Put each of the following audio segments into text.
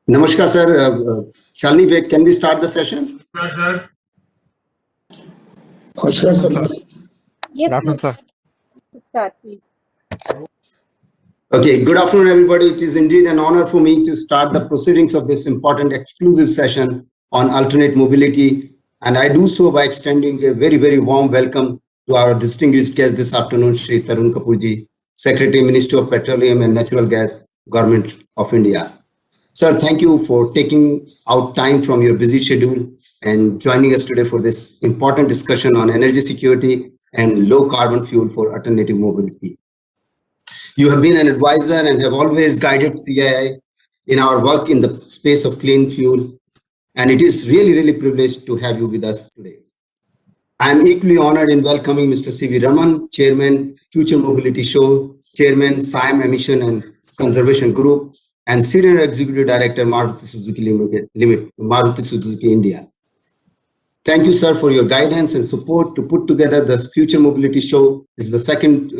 Namaskar, sir. Shalini, can we start the session? Sir. Namaskar, sir. Yes, Good afternoon, sir. Start, please. Okay, good afternoon, everybody. It is indeed an honor for me to start the proceedings of this important exclusive session on alternate mobility. And I do so by extending a very, very warm welcome to our distinguished guest this afternoon, Shri Tarun Kapoorji, Secretary, Ministry of Petroleum and Natural Gas, Government of India. Sir, thank you for taking out time from your busy schedule and joining us today for this important discussion on energy security and low carbon fuel for alternative mobility. You have been an advisor and have always guided CII in our work in the space of clean fuel, and it is really, really privileged to have you with us today. I am equally honored in welcoming Mr. C.V. Raman, Chairman, Future Mobility Show, Chairman, SIAM Emission and Conservation Group, and Senior Executive Director, Maruti Suzuki Limited, Maruti Suzuki India. Thank you, sir, for your guidance and support to put together the Future Mobility Show. This is the second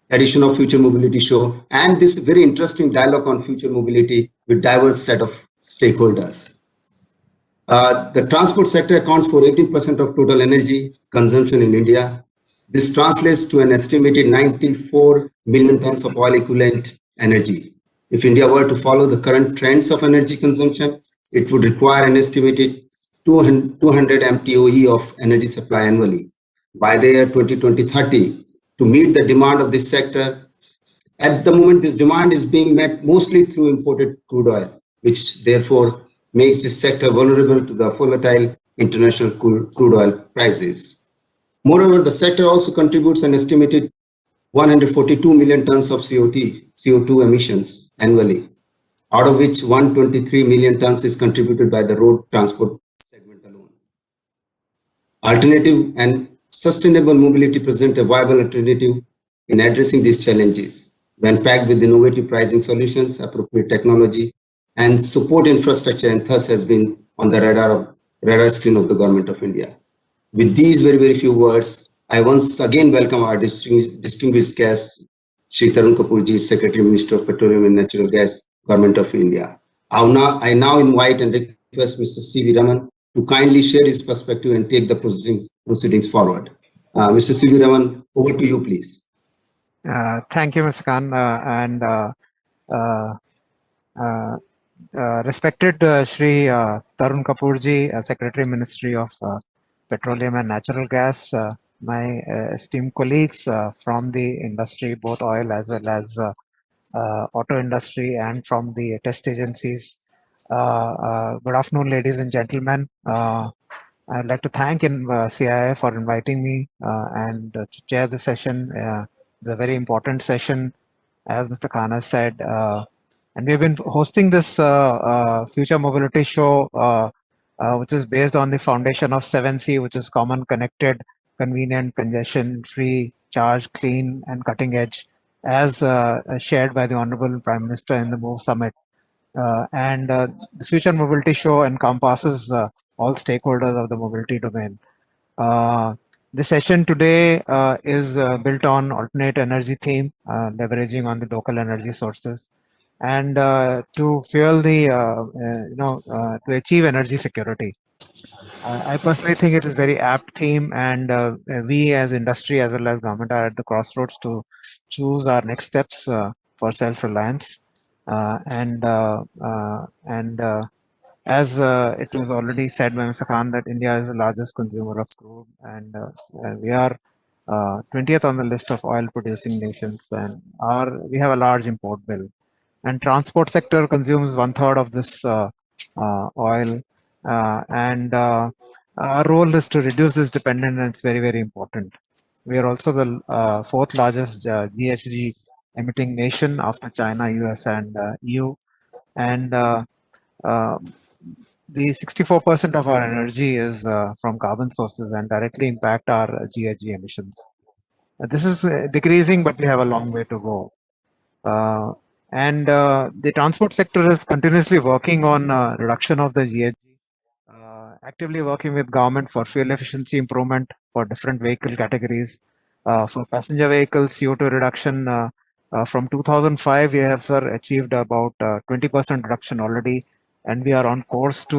edition of Future Mobility Show, and this very interesting dialogue on future mobility with diverse set of stakeholders. The transport sector accounts for 18% of total energy consumption in India. This translates to an estimated 94 million tons of oil equivalent energy. If India were to follow the current trends of energy consumption, it would require an estimated 200 MTOE of energy supply annually by the year 2020-30 to meet the demand of this sector. At the moment, this demand is being met mostly through imported crude oil, which therefore makes this sector vulnerable to the volatile international crude oil prices. Moreover, the sector also contributes an estimated 142 million tons of CO2 emissions annually, out of which 123 million tons is contributed by the road transport segment alone. Alternative and sustainable mobility present a viable alternative in addressing these challenges when packed with innovative pricing solutions, appropriate technology, and support infrastructure, and thus has been on the radar screen of the Government of India. With these very, very few words, I once again welcome our distinguished guest, Shri Tarun Kapoorji, Secretary, Minister of Petroleum and Natural Gas, Government of India. I now invite and request Mr. C.V. Raman to kindly share his perspective and take the proceedings forward. Mr. C.V. Raman, over to you, please. Thank you, Mr. Khan, respected Shri Tarun Kapoorji, Secretary, Ministry of Petroleum and Natural Gas, my esteemed colleagues from the industry, both oil as well as auto industry, and from the test agencies. Good afternoon, ladies and gentlemen. I'd like to thank CII for inviting me and to chair the session. It's a very important session, as Mr. Khan has said. And we've been hosting this Future Mobility Show, which is based on the foundation of 7C, which is common, connected, convenient, congestion-free, charge, clean, and cutting edge, as shared by the Honorable Prime Minister in the MOVE Summit. The Future Mobility Show encompasses all stakeholders of the mobility domain. The session today is built on alternate energy theme, leveraging on the local energy sources, and to fuel the, to achieve energy security. I personally think it is very apt theme, and we as industry as well as government are at the crossroads to choose our next steps for self-reliance. As it was already said by Mr. Khan, that India is the largest consumer of crude, and we are 20th on the list of oil-producing nations, and we have a large import bill. And transport sector consumes 1/3 of this oil, and our role is to reduce this dependence, and it's very, very important. We are also the fourth largest GHG emitting nation after China, US, and EU, and the 64% of our energy is from carbon sources and directly impact our GHG emissions. This is decreasing, but we have a long way to go. The transport sector is continuously working on reduction of the GHG, actively working with government for fuel efficiency improvement for different vehicle categories. For passenger vehicles, CO2 reduction from 2005, we have, sir, achieved about 20% reduction already. and we are on course to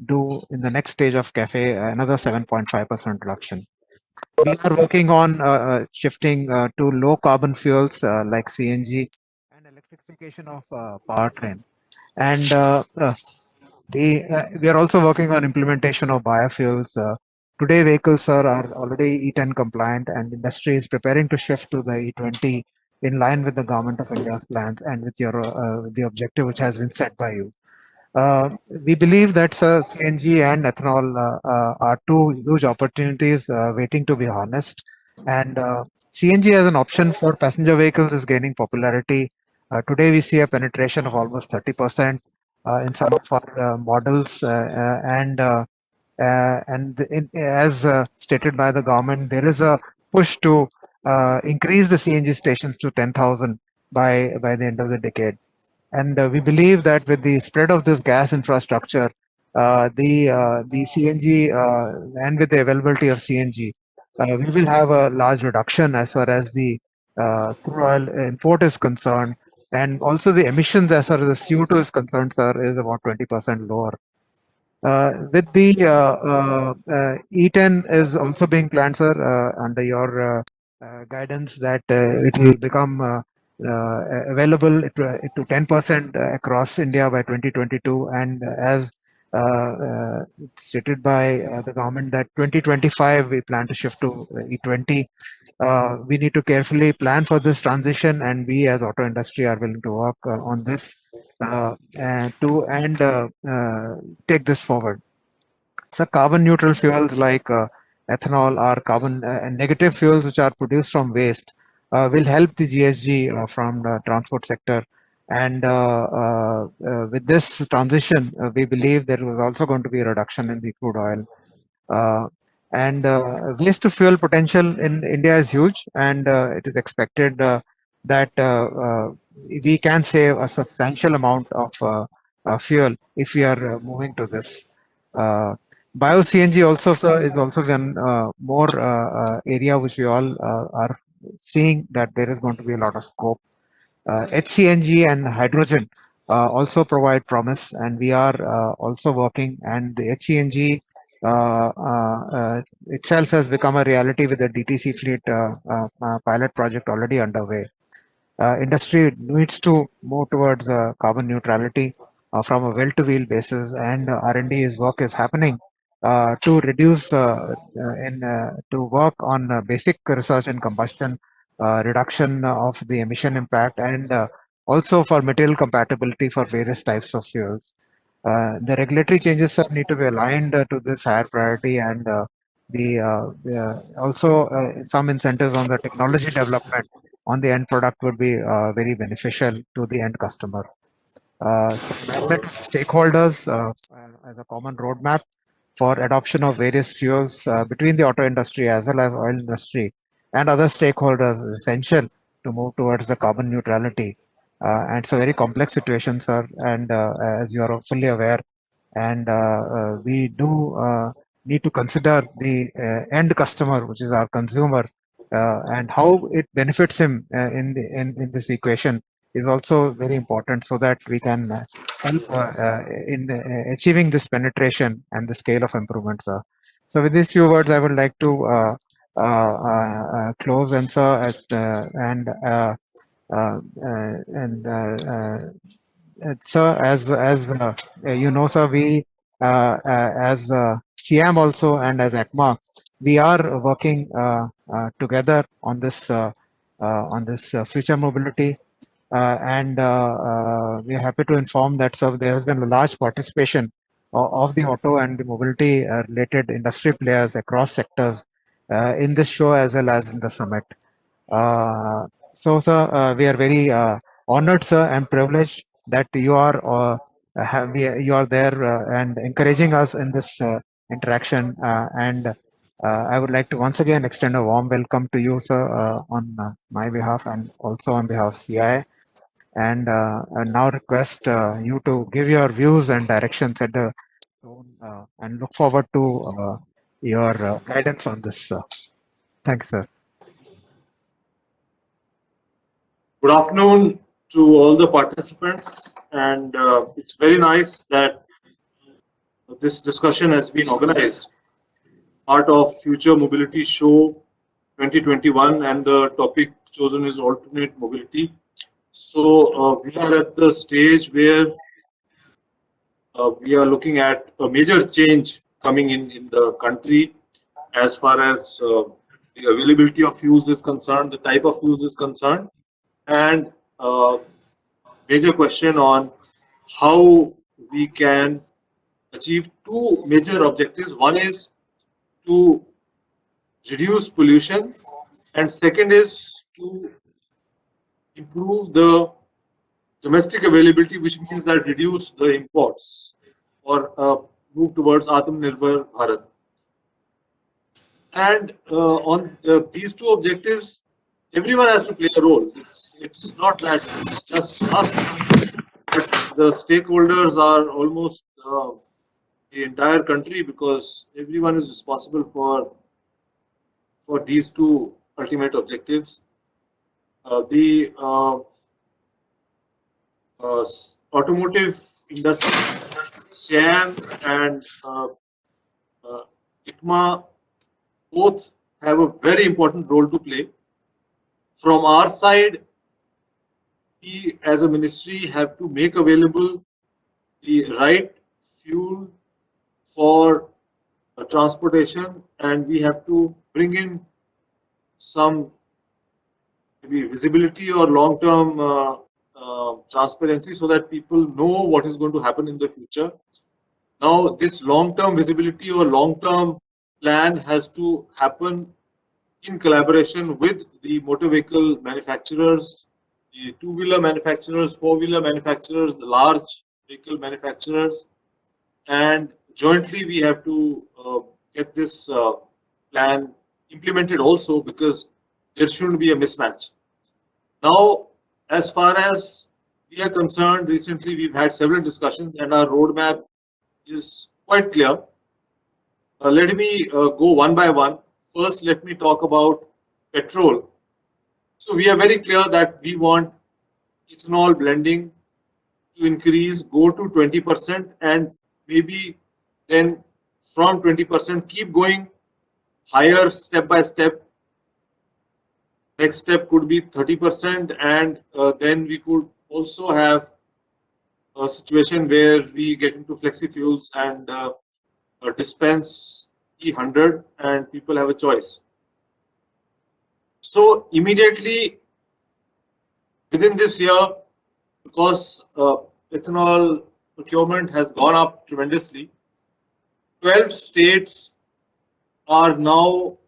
do in the next stage of cafe another 7.5% reduction. We are working on shifting to low carbon fuels like CNG and electrification of powertrain. And we are also working on implementation of biofuels. Today, vehicles are already E10 compliant, and industry is preparing to shift to the E20 in line with the government of India's plans and with your the objective which has been set by you. Uh, we believe that CNG and ethanol are two huge opportunities waiting to be harnessed. And CNG as an option for passenger vehicles is gaining popularity. Today, we see a penetration of almost 30% in some of our models. As stated by the government, there is a push to increase the CNG stations to 10,000 by the end of the decade. And we believe that with the spread of this gas infrastructure, the CNG and with the availability of CNG, we will have a large reduction as far as the crude oil import is concerned, and also the emissions as far as the CO2 is concerned, sir, is about 20% lower. With the E10 is also being planned, sir, under your guidance that it will become available to 10% across India by 2022, and as stated by the government that 2025 we plan to shift to E20. We need to carefully plan for this transition, and we as auto industry are willing to work on this and take this forward. So carbon neutral fuels like ethanol or carbon negative fuels which are produced from waste will help the GHG from the transport sector. And with this transition, we believe there is also going to be a reduction in the crude oil. Uh, and waste to fuel potential in India is huge, and it is expected that we can save a substantial amount of fuel if we are moving to this. Uh, Bio CNG also, sir, is also one more area which we all are seeing that there is going to be a lot of scope. HCNG and hydrogen also provide promise, and we are also working. And the HCNG itself has become a reality with the DTC fleet pilot project already underway. Industry needs to move towards carbon neutrality from a well-to-wheel basis, and R&D is work is happening to reduce to work on basic research and combustion, reduction of the emission impact, and also for material compatibility for various types of fuels. The regulatory changes need to be aligned to this higher priority, and also some incentives on the technology development on the end product would be very beneficial to the end customer. So alignment of stakeholders as a common roadmap for adoption of various fuels between the auto industry as well as oil industry and other stakeholders is essential to move towards the carbon neutrality. And it's a very complex situation, sir, and as you are fully aware, and we do need to consider the end customer, which is our consumer, and how it benefits him in this equation is also very important, so that we can help in achieving this penetration and the scale of improvements. So with these few words, I would like to close and and sir, as you know, sir, we as CM also and as ECMA, we are working together on this future mobility, and we are happy to inform that sir, there has been a large participation of the auto and the mobility related industry players across sectors in this show as well as in the summit. Sir, we are very honored, sir, and privileged that you are you are there and encouraging us in this interaction. And I would like to once again extend a warm welcome to you, sir, on my behalf and also on behalf of CI. And I now request you to give your views and directions at the tone, and look forward to your guidance on this. Thanks, sir. Good afternoon to all the participants, and it's very nice that this discussion has been organized, part of Future Mobility Show 2021, and the topic chosen is alternate mobility. So we are at the stage where we are looking at a major change coming in the country as far as the availability of fuels is concerned, the type of fuels is concerned, and major question on how we can achieve two major objectives. One is to reduce pollution, and second is to improve the domestic availability, which means that reduce the imports or move towards Atmanirbhar Bharat. And on these two objectives, everyone has to play a role. It's not that it's just us, but the stakeholders are almost the entire country, because everyone is responsible for these two ultimate objectives. The automotive industry, SIAM and ICMA both have a very important role to play. From our side, we as a ministry have to make available the right fuel for transportation, and we have to bring in some maybe visibility or long-term transparency so that people know what is going to happen in the future. Now, this long-term visibility or long-term plan has to happen in collaboration with the motor vehicle manufacturers, the two-wheeler manufacturers, four-wheeler manufacturers, the large vehicle manufacturers, and jointly we have to get this plan implemented also, because there shouldn't be a mismatch. Now, as far as we are concerned, recently we've had several discussions and our roadmap is quite clear. Let me go one by one. First, let me talk about petrol. So we are very clear that we want ethanol blending to increase, go to 20%, and maybe then from 20% keep going higher step by step. Next step could be 30%, and then we could also have a situation where we get into flexi fuels and dispense E100, and people have a choice. So immediately within this year, because ethanol procurement has gone up tremendously, 12 states are now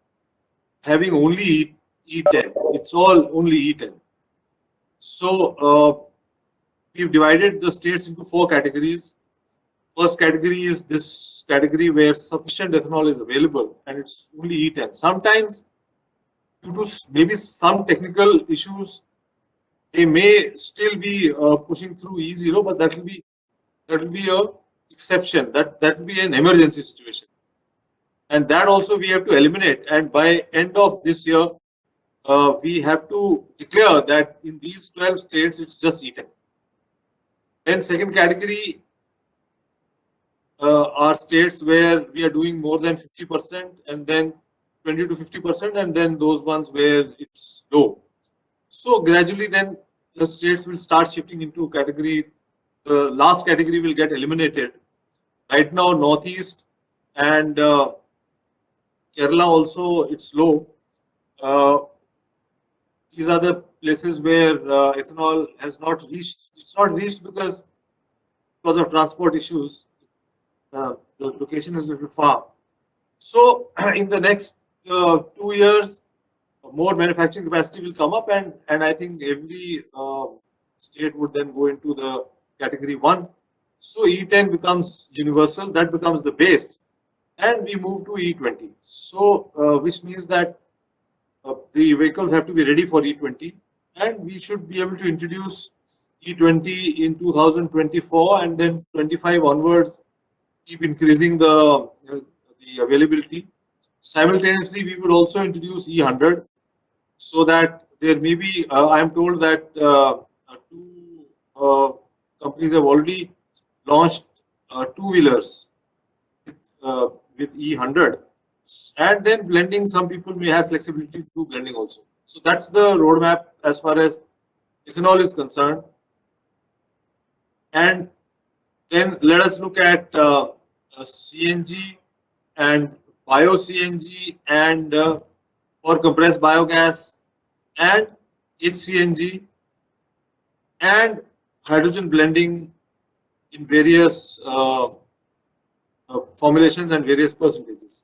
having only E10. It's all only E10. So we've divided the states into 4 categories. First category is this category where sufficient ethanol is available and it's only E10. Sometimes, due to maybe some technical issues, they may still be pushing through E0, but that will be a exception. That will be an emergency situation, and that also we have to eliminate. And by end of this year, we have to declare that in these 12 states it's just E10. Then second category are states where we are doing more than 50%, and then 20 to 50%, and then those ones where it's low. So gradually then the states will start shifting into category. The last category will get eliminated. Right now, Northeast and Kerala also, it's low. These are the places where ethanol has not reached. It's not reached because of transport issues. The location is a little far. So in the next 2 years, more manufacturing capacity will come up, and I think every state would then go into the category 1. So E10 becomes universal, that becomes the base, and we move to E20. So which means that the vehicles have to be ready for E20, and we should be able to introduce E20 in 2024, and then 25 onwards keep increasing the availability. Simultaneously, we would also introduce E100, so that there may be, I am told that 2 companies have already launched two-wheelers with E100, and then blending. Some people may have flexibility to do blending also. So that's the roadmap as far as ethanol is concerned. And then let us look at CNG and bio CNG and for compressed biogas and HCNG and hydrogen blending in various formulations and various percentages.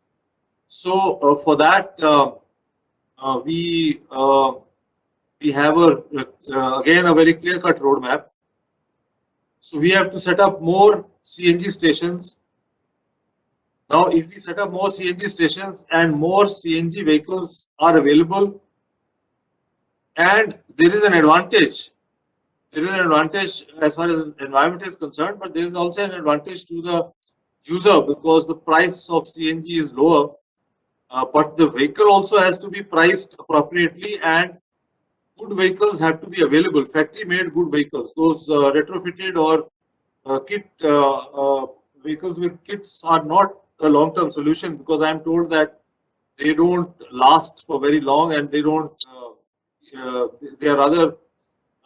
So for that we have again a very clear-cut roadmap. So we have to set up more CNG stations. Now, if we set up more CNG stations and more CNG vehicles are available, and there is an advantage. There is an advantage as far as environment is concerned, but there is also an advantage to the user because the price of CNG is lower, but the vehicle also has to be priced appropriately, and good vehicles have to be available. Factory-made good vehicles, those retrofitted or kit vehicles with kits are not a long-term solution because I am told that they don't last for very long and they don't. They are rather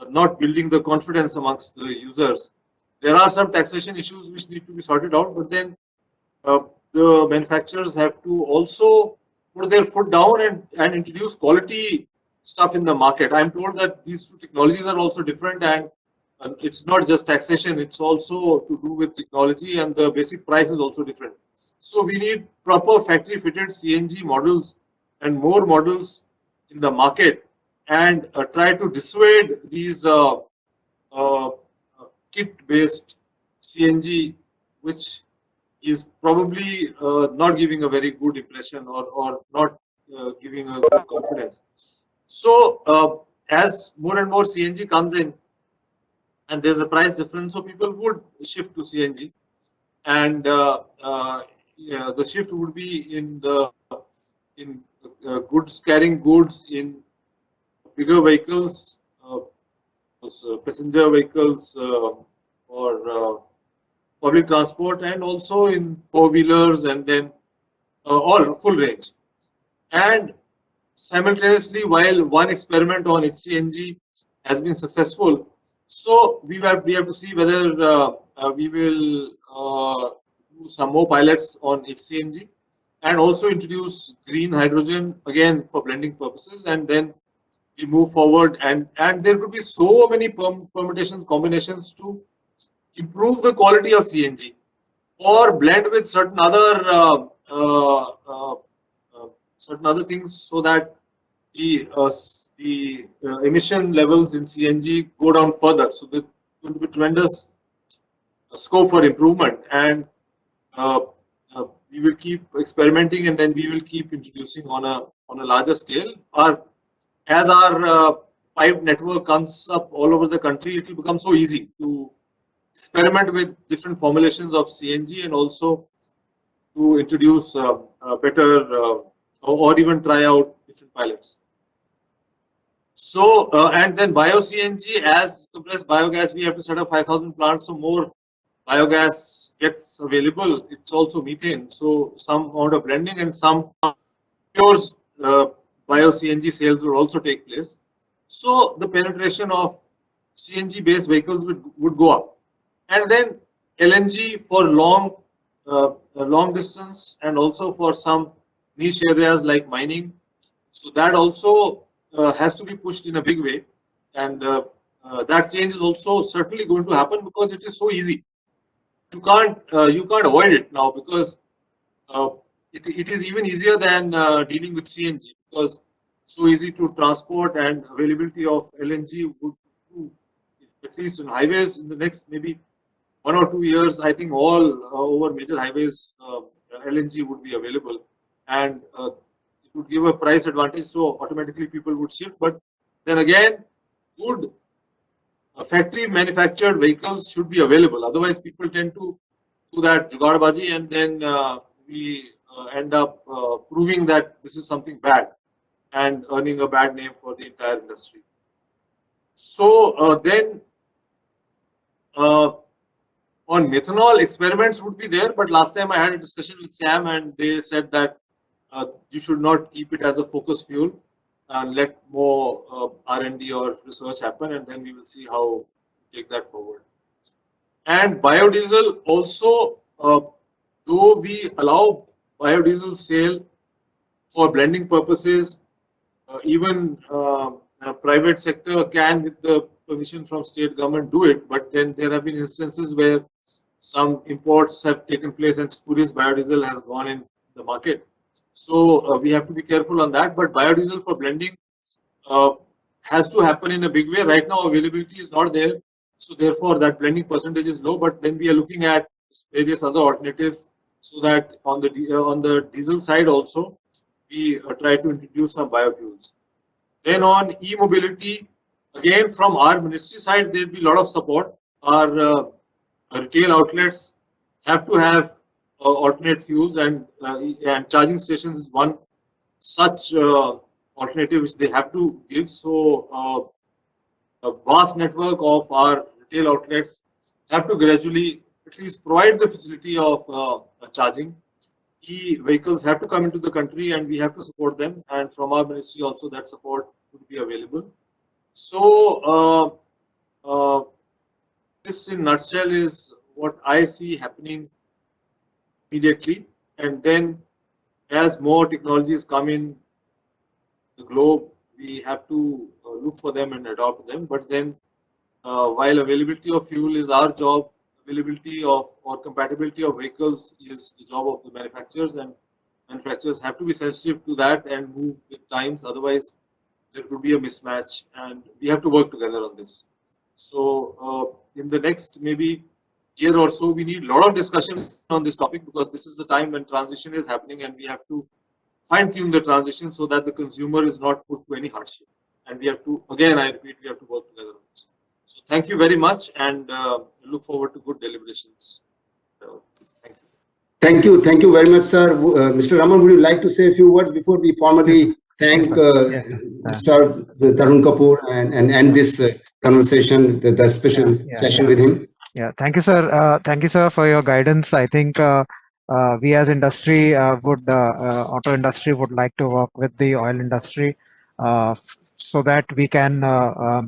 not building the confidence amongst the users. There are some taxation issues which need to be sorted out, but then the manufacturers have to also put their foot down and introduce quality stuff in the market. I'm told that these two technologies are also different, and it's not just taxation, it's also to do with technology, and the basic price is also different. So we need proper factory fitted CNG models and more models in the market, and try to dissuade these kit based CNG, which is probably not giving a very good impression or not giving a good confidence. So as more and more CNG comes in and there's a price difference, so people would shift to CNG, and yeah, the shift would be in goods, carrying goods in bigger vehicles, passenger vehicles or public transport, and also in four-wheelers, and then all full range. And simultaneously, while one experiment on HCNG has been successful, so we have to see whether we will do some more pilots on HCNG and also introduce green hydrogen again for blending purposes, and then we move forward, and there could be so many permutations, combinations to improve the quality of CNG or blend with certain other things so that the emission levels in CNG go down further. So there will be tremendous scope for improvement, and uh, we will keep experimenting, and then we will keep introducing on a larger scale. As our pipe network comes up all over the country, it will become so easy to experiment with different formulations of CNG and also to introduce better or even try out different pilots. So, and then bio CNG as compressed biogas, we have to set up 5,000 plants, so more biogas gets available. It's also methane, so some amount of blending and some pure bio CNG sales will also take place. So the penetration of CNG based vehicles would go up, and then LNG for long distance and also for some niche areas like mining. So that also has to be pushed in a big way, and that change is also certainly going to happen because it is so easy. You can't avoid it now because uh, it is even easier than dealing with CNG because so easy to transport, and availability of LNG would improve, at least on highways in the next maybe 1 or 2 years. I think all over major highways LNG would be available, and it would give a price advantage, so automatically people would shift. But then again, good factory manufactured vehicles should be available, otherwise people tend to do that jugaadbazi, and then we end up proving that this is something bad and earning a bad name for the entire industry. So then On methanol, experiments would be there, but last time I had a discussion with Sam, and they said that you should not keep it as a focus fuel and let more R&D or research happen, and then we will see how to take that forward. And biodiesel also, though we allow biodiesel sale for blending purposes, even private sector can, with the permission from state government, do it. But then there have been instances where some imports have taken place and spurious biodiesel has gone in the market. So we have to be careful on that. But biodiesel for blending uh, has to happen in a big way. Right now, availability is not there. So therefore, that blending percentage is low. But then we are looking at various other alternatives so that on the diesel side also, we try to introduce some biofuels. Then on e-mobility, again from our ministry side, there will be a lot of support. Our retail outlets have to have alternate fuels, and charging stations is one such alternative which they have to give. So a vast network of our retail outlets have to gradually at least provide the facility of charging. E-vehicles have to come into the country, and we have to support them. And from our ministry also, that support would be available. So this in nutshell is what I see happening immediately. And then as more technologies come in the globe, we have to look for them and adopt them. But then while availability of fuel is our job, availability of or compatibility of vehicles is the job of the manufacturers, and manufacturers have to be sensitive to that and move with times. Otherwise, there could be a mismatch, and we have to work together on this. So in the next maybe year or so, we need a lot of discussion on this topic, because this is the time when transition is happening, and we have to fine tune the transition so that the consumer is not put to any hardship. And we have to, again, I repeat, we have to work together on this. So thank you very much, and look forward to good deliberations. Thank you. Thank you very much, sir. Mr. Raman, would you like to say a few words before we formally thank Mr. Tarun Kapoor and end this conversation, the special session with him? Yeah, thank you, sir. Thank you, sir, for your guidance. I think we as industry auto industry would like to work with the oil industry so that we can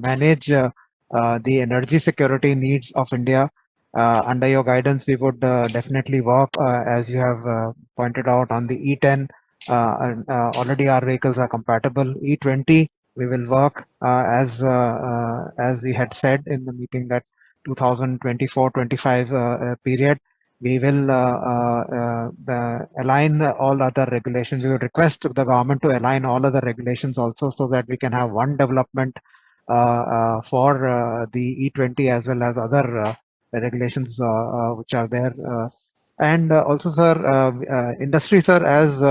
manage the energy security needs of India. Under your guidance, we would definitely work, as you have pointed out, on the E10. Already our vehicles are compatible. E20, we will work as we had said in the meeting that 2024-25 period, we will align all other regulations. We would request the government to align all other regulations also, so that we can have one development for the E20 as well as other regulations which are there. And also, sir, industry, sir, as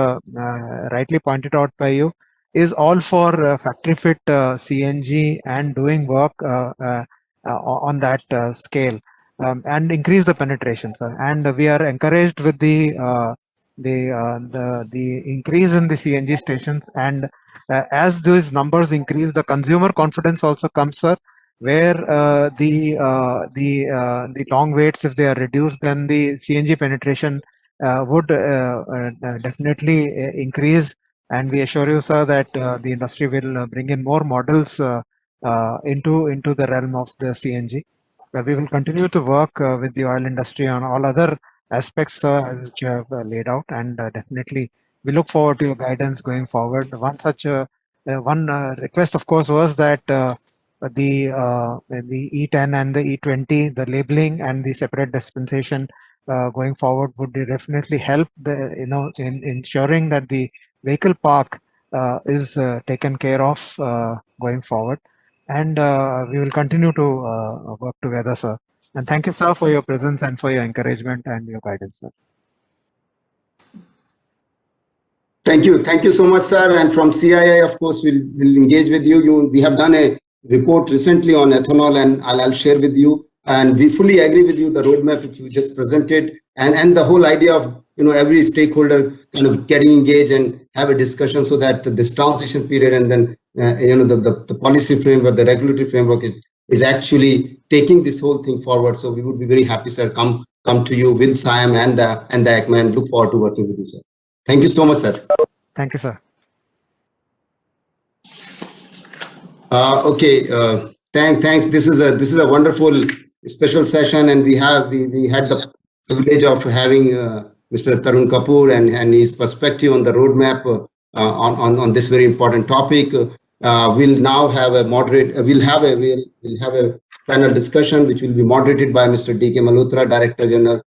rightly pointed out by you, is all for factory fit CNG and doing work on that scale, and increase the penetration, sir. And we are encouraged with the increase in the CNG stations, and as those numbers increase, the consumer confidence also comes, sir, where the long waits, if they are reduced, then the CNG penetration would definitely increase. And we assure you, sir, that the industry will bring in more models into the realm of the CNG. We will continue to work with the oil industry on all other aspects as which you have laid out, and definitely we look forward to your guidance going forward. One such one request, of course, was that the E10 and the E20, the labeling and the separate dispensation going forward would definitely help in ensuring that the vehicle park is taken care of going forward. And we will continue to work together, sir. And thank you, sir, for your presence and for your encouragement and your guidance, sir. Thank you so much, sir. And from CII, of course, we'll engage with you. We have done a report recently on ethanol, and I'll share with you. And we fully agree with you, the roadmap which you just presented, and the whole idea of every stakeholder kind of getting engaged and have a discussion, so that this transition period and then the policy framework, the regulatory framework is is actually taking this whole thing forward. So we would be very happy, sir, come to you with SIAM and the ECMA, and look forward to working with you, sir. Thank you so much, sir. Thank you, sir. Okay, thanks. This is a wonderful special session, and we had the privilege of having Mr. Tarun Kapoor and his perspective on the roadmap on this very important topic. We'll now have a we'll have a panel discussion which will be moderated by Mr. D.K. Malhotra, Director General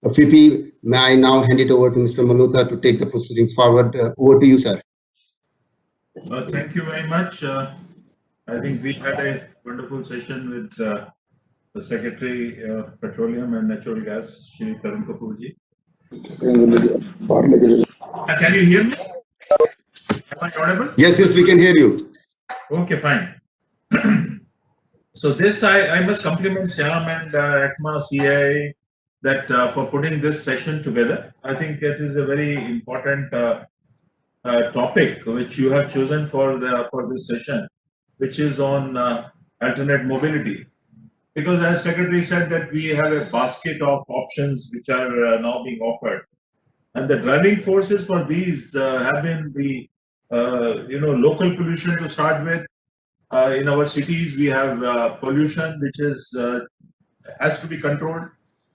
of FIPI. May I now hand it over to Mr. Malhotra to take the proceedings forward? Over to you, sir. Thank you very much. I think we had a wonderful session with the Secretary of Petroleum and Natural Gas, Shri Tarun Kapoorji. Can you hear me? Am I audible? Yes, we can hear you. Okay, fine. So this, I must compliment Shyam and ECMA CIA that for putting this session together. I think it is a very important topic which you have chosen for this session, which is on alternate mobility. Because as Secretary said that we have a basket of options which are now being offered, and the driving forces for these have been the local pollution to start with. In our cities, we have pollution which has to be controlled.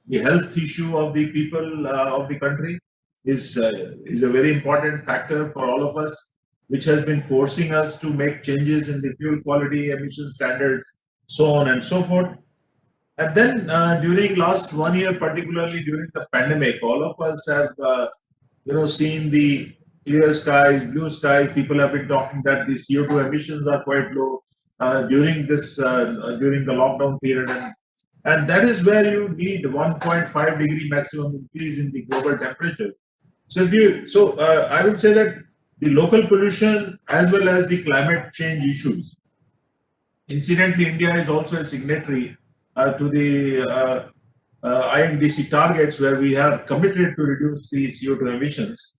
The health issue of the people of the country is a very important factor for all of us, which has been forcing us to make changes in the fuel quality, emission standards, so on and so forth. And then during last 1 year, particularly during the pandemic, all of us have seen the clear skies, blue skies. People have been talking that the CO2 emissions are quite low during the lockdown period, and that is where you need 1.5 degree maximum increase in the global temperature. So I would say that the local pollution as well as the climate change issues. Incidentally, India is also a signatory to the INDC targets, where we have committed to reduce the CO2 emissions.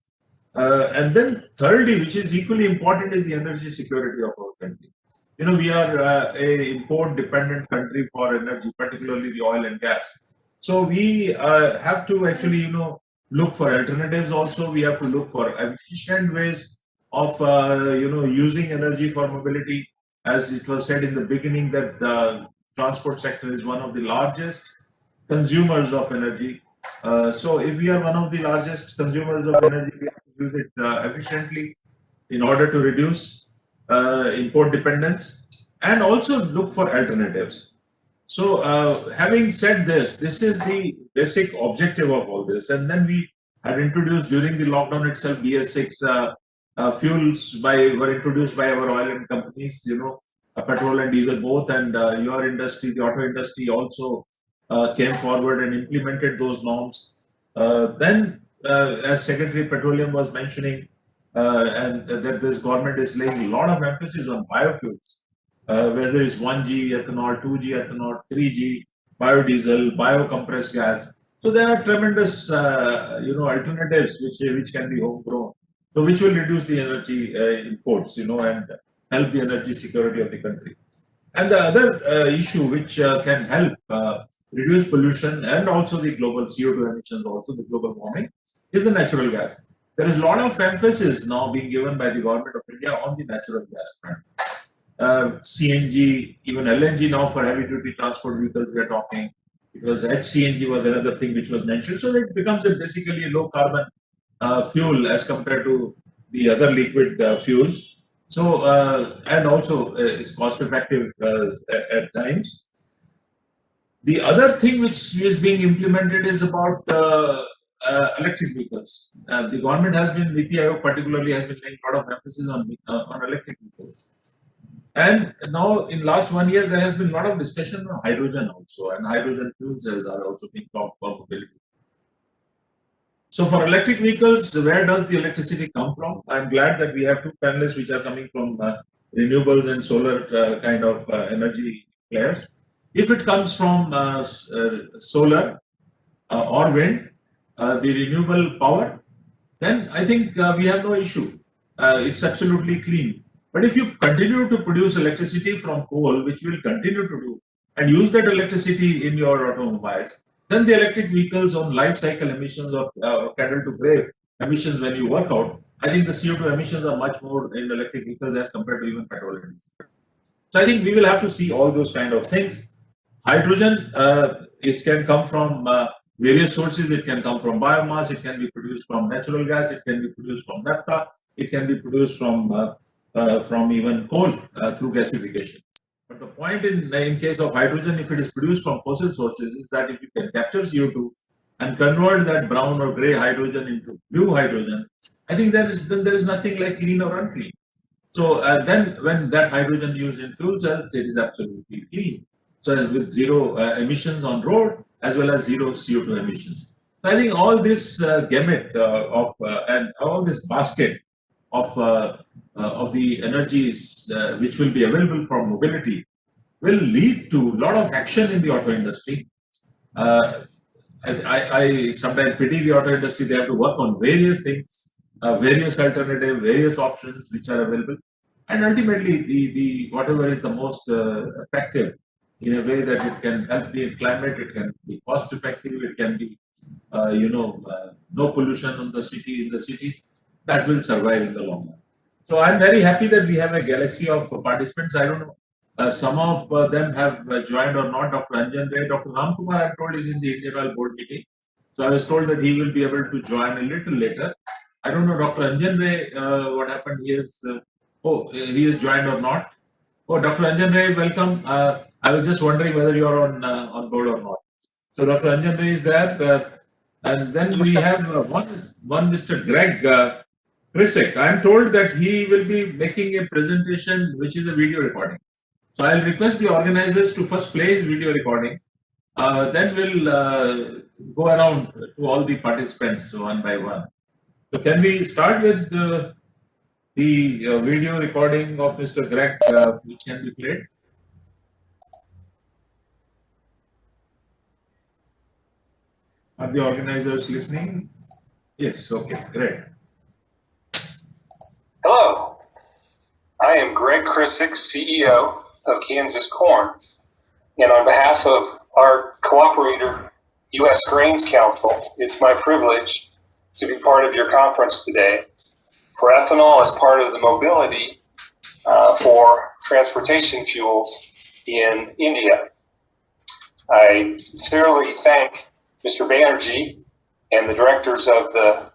And then thirdly, which is equally important, is the energy security of our country. We are a import dependent country for energy, particularly the oil and gas. So we have to actually, look for alternatives. Also, we have to look for efficient ways of, using energy for mobility. As it was said in the beginning, that the transport sector is one of the largest consumers of energy. So if we are one of the largest consumers of energy, we have to use it efficiently in order to reduce import dependence and also look for alternatives. So having said this, this is the basic objective of all this. And then we had introduced during the lockdown itself, BS6 fuels were introduced by our oil and companies, petrol and diesel both, and your industry, the auto industry, also came forward and implemented those norms. Then, as Secretary Petroleum was mentioning, and that this government is laying a lot of emphasis on biofuels, whether it's 1G ethanol, 2G ethanol, 3G, biodiesel, biocompressed gas. So there are tremendous, alternatives which can be homegrown, so which will reduce the energy imports, and help the energy security of the country. And the other issue which can help reduce pollution and also the global CO2 emissions, also the global warming, is the natural gas. There is a lot of emphasis now being given by the government of India on the natural gas front. CNG, even LNG now for heavy duty transport vehicles we are talking, because HCNG was another thing which was mentioned. So it becomes basically a low carbon fuel as compared to the other liquid fuels. So, and also is cost effective at times. The other thing which is being implemented is about electric vehicles. The government has been, Niti Aayog particularly, has been laying a lot of emphasis on electric vehicles. And now in last 1 year, there has been a lot of discussion on hydrogen also, and hydrogen fuel cells are also being talked about mobility. So for electric vehicles, where does the electricity come from? I'm glad that we have two panelists which are coming from renewables and solar kind of energy players. If it comes from solar or wind, the renewable power, then I think we have no issue. It's absolutely clean. But if you continue to produce electricity from coal, which we'll continue to do, and use that electricity in your automobiles, then the electric vehicles on life cycle emissions of cradle to grave emissions when you work out, I think the CO2 emissions are much more in electric vehicles as compared to even petrol and diesel. So I think we will have to see all those kind of things. Hydrogen, it can come from various sources. It can come from biomass. It can be produced from natural gas. It can be produced from naphtha. It can be produced from even coal through gasification. But the point in case of hydrogen, if it is produced from fossil sources, is that if you can capture CO2 and convert that brown or gray hydrogen into blue hydrogen, I think there is nothing like clean or unclean. So then when that hydrogen used in fuel cells, it is absolutely clean. So with zero emissions on road as well as zero CO2 emissions. So I think all this gamut and all this basket of the energies which will be available for mobility will lead to a lot of action in the auto industry. I sometimes pity the auto industry. They have to work on various things, various alternatives, various options which are available, and ultimately the whatever is the most effective in a way that it can help the climate, it can be cost effective, it can be no pollution in the cities, that will survive in the long run. So I'm very happy that we have a galaxy of participants. I don't know. Some of them have joined or not. Dr. Anjan Ray, Dr. Ramkumar, I'm told, is in the Indian Oil board meeting. So I was told that he will be able to join a little later. I don't know, Dr. Anjan Ray, what happened. He is joined or not. Oh, Dr. Anjan Ray, welcome. I was just wondering whether you are on board or not. So Dr. Anjan Ray is there. And then we have one Mr. Greg Krisick. I'm told that he will be making a presentation which is a video recording. So I'll request the organizers to first play his video recording. Then we'll go around to all the participants one by one. So can we start with the video recording of Mr. Greg, which can be played? Are the organizers listening? Yes, okay, great. Hello, I am Greg Krisick, CEO of Kansas Corn, and on behalf of our cooperator, U.S. Grains Council, it's my privilege to be part of your conference today for ethanol as part of the mobility for transportation fuels in India. I sincerely thank Mr. Banerjee and the directors of the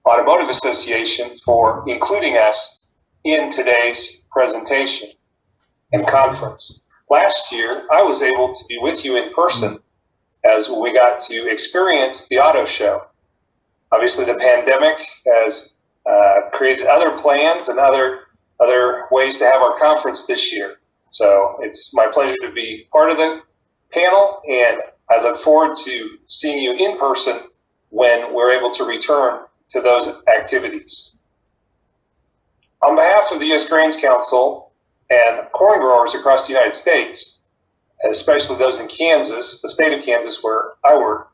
Automotive Association for including us in today's presentation and conference. Last year, I was able to be with you in person as we got to experience the auto show. Obviously, the pandemic has created other plans and other ways to have our conference this year. So it's my pleasure to be part of the panel, and I look forward to seeing you in person when we're able to return to those activities. On behalf of the U.S. Grains Council and corn growers across the United States, especially those in Kansas, the state of Kansas where I work,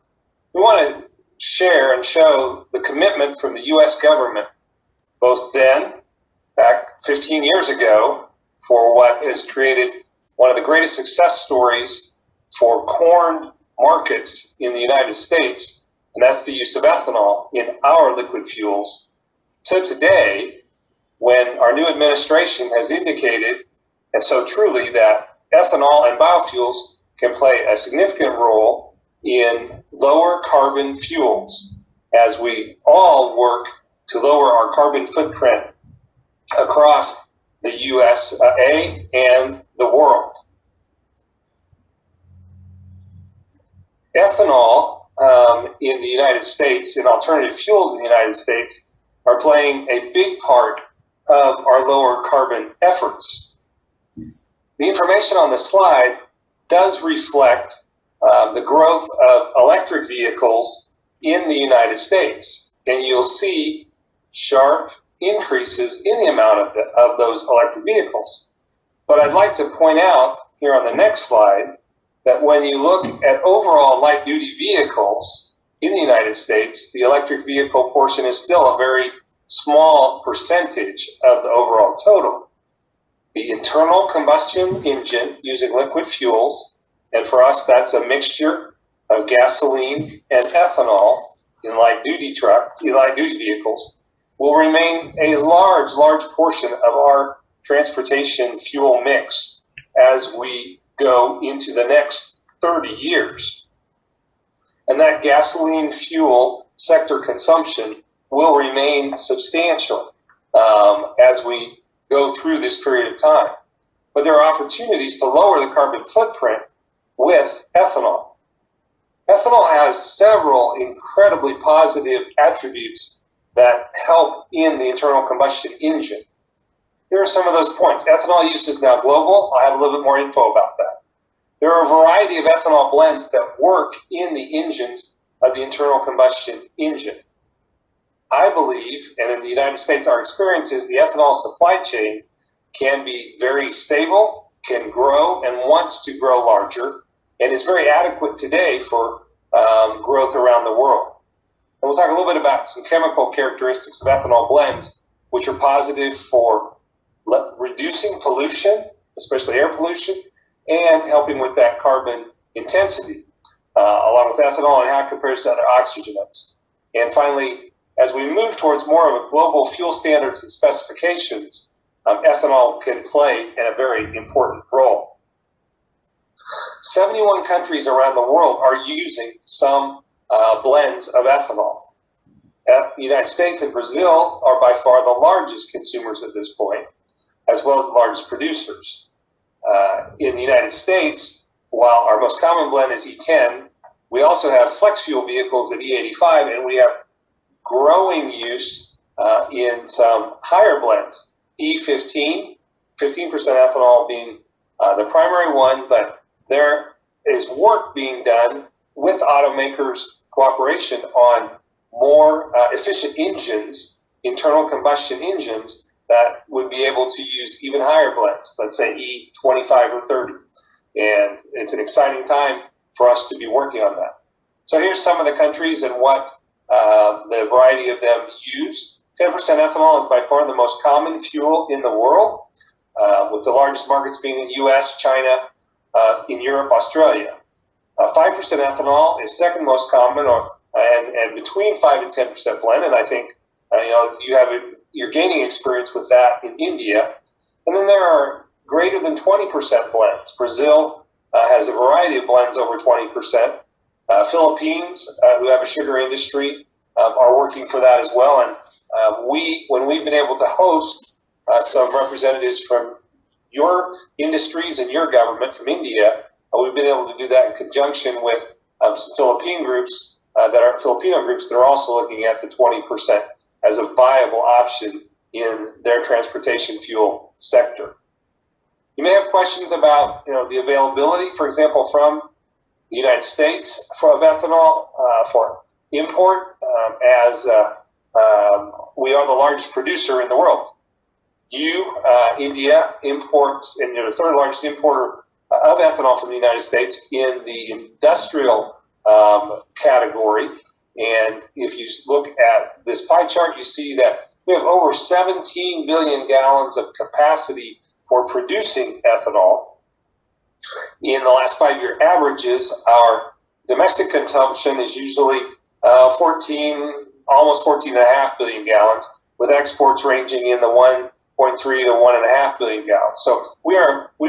we want to share and show the commitment from the U.S. government, both then, back 15 years ago, for what has created one of the greatest success stories for corn markets in the United States, and that's the use of ethanol in our liquid fuels, to today, when our new administration has indicated, and so truly, that ethanol and biofuels can play a significant role in lower carbon fuels as we all work to lower our carbon footprint across the USA and the world. Ethanol in the United States and alternative fuels in the United States are playing a big part of our lower carbon efforts. The information on the slide does reflect the growth of electric vehicles in the United States, and you'll see sharp increases in the amount of those electric vehicles. But I'd like to point out here on the next slide that when you look at overall light-duty vehicles in the United States, the electric vehicle portion is still a very small percentage of the overall total. The internal combustion engine using liquid fuels And for us, that's a mixture of gasoline and ethanol in light-duty vehicles, will remain a large portion of our transportation fuel mix as we go into the next 30 years. And that gasoline fuel sector consumption will remain substantial as we go through this period of time. But there are opportunities to lower the carbon footprint with ethanol. Ethanol has several incredibly positive attributes that help in the internal combustion engine. Here are some of those points. Ethanol use is now global. I have a little bit more info about that. There are a variety of ethanol blends that work in the engines of the internal combustion engine. I believe, and in the United States, our experience is the ethanol supply chain can be very stable, can grow, and wants to grow larger, and is very adequate today for growth around the world. And we'll talk a little bit about some chemical characteristics of ethanol blends, which are positive for reducing pollution, especially air pollution, and helping with that carbon intensity, along with ethanol and how it compares to other oxygenants. And finally, as we move towards more of a global fuel standards and specifications, ethanol can play a very important role. 71 countries around the world are using some blends of ethanol. The United States and Brazil are by far the largest consumers at this point, as well as the largest producers. In the United States, while our most common blend is E10, we also have flex fuel vehicles at E85, and we have growing use in some higher blends. E15, 15% ethanol being the primary one, but there is work being done with automakers' cooperation on more efficient engines, internal combustion engines, that would be able to use even higher blends, let's say E25 or 30. And it's an exciting time for us to be working on that. So here's some of the countries and what the variety of them use. 10% ethanol is by far the most common fuel in the world, with the largest markets being in US, China, in Europe, Australia. 5% ethanol is second most common, and between 5 and 10% blend. And I think you're gaining experience with that in India. And then there are greater than 20% blends. Brazil has a variety of blends over 20%. Philippines, who have a sugar industry, are working for that as well. And when we've been able to host some representatives from your industries and your government from India, we've been able to do that in conjunction with some Filipino groups that are also looking at the 20% as a viable option in their transportation fuel sector. You may have questions about the availability, for example, from the United States of ethanol for import, as we are the largest producer in the world. India imports, and you're the third largest importer of ethanol from the United States in the industrial category. And if you look at this pie chart, you see that we have over 17 billion gallons of capacity for producing ethanol. In the last 5-year averages, our domestic consumption is usually almost 14.5 billion gallons, with exports ranging in the 1.3 to 1.5 billion gallons. So we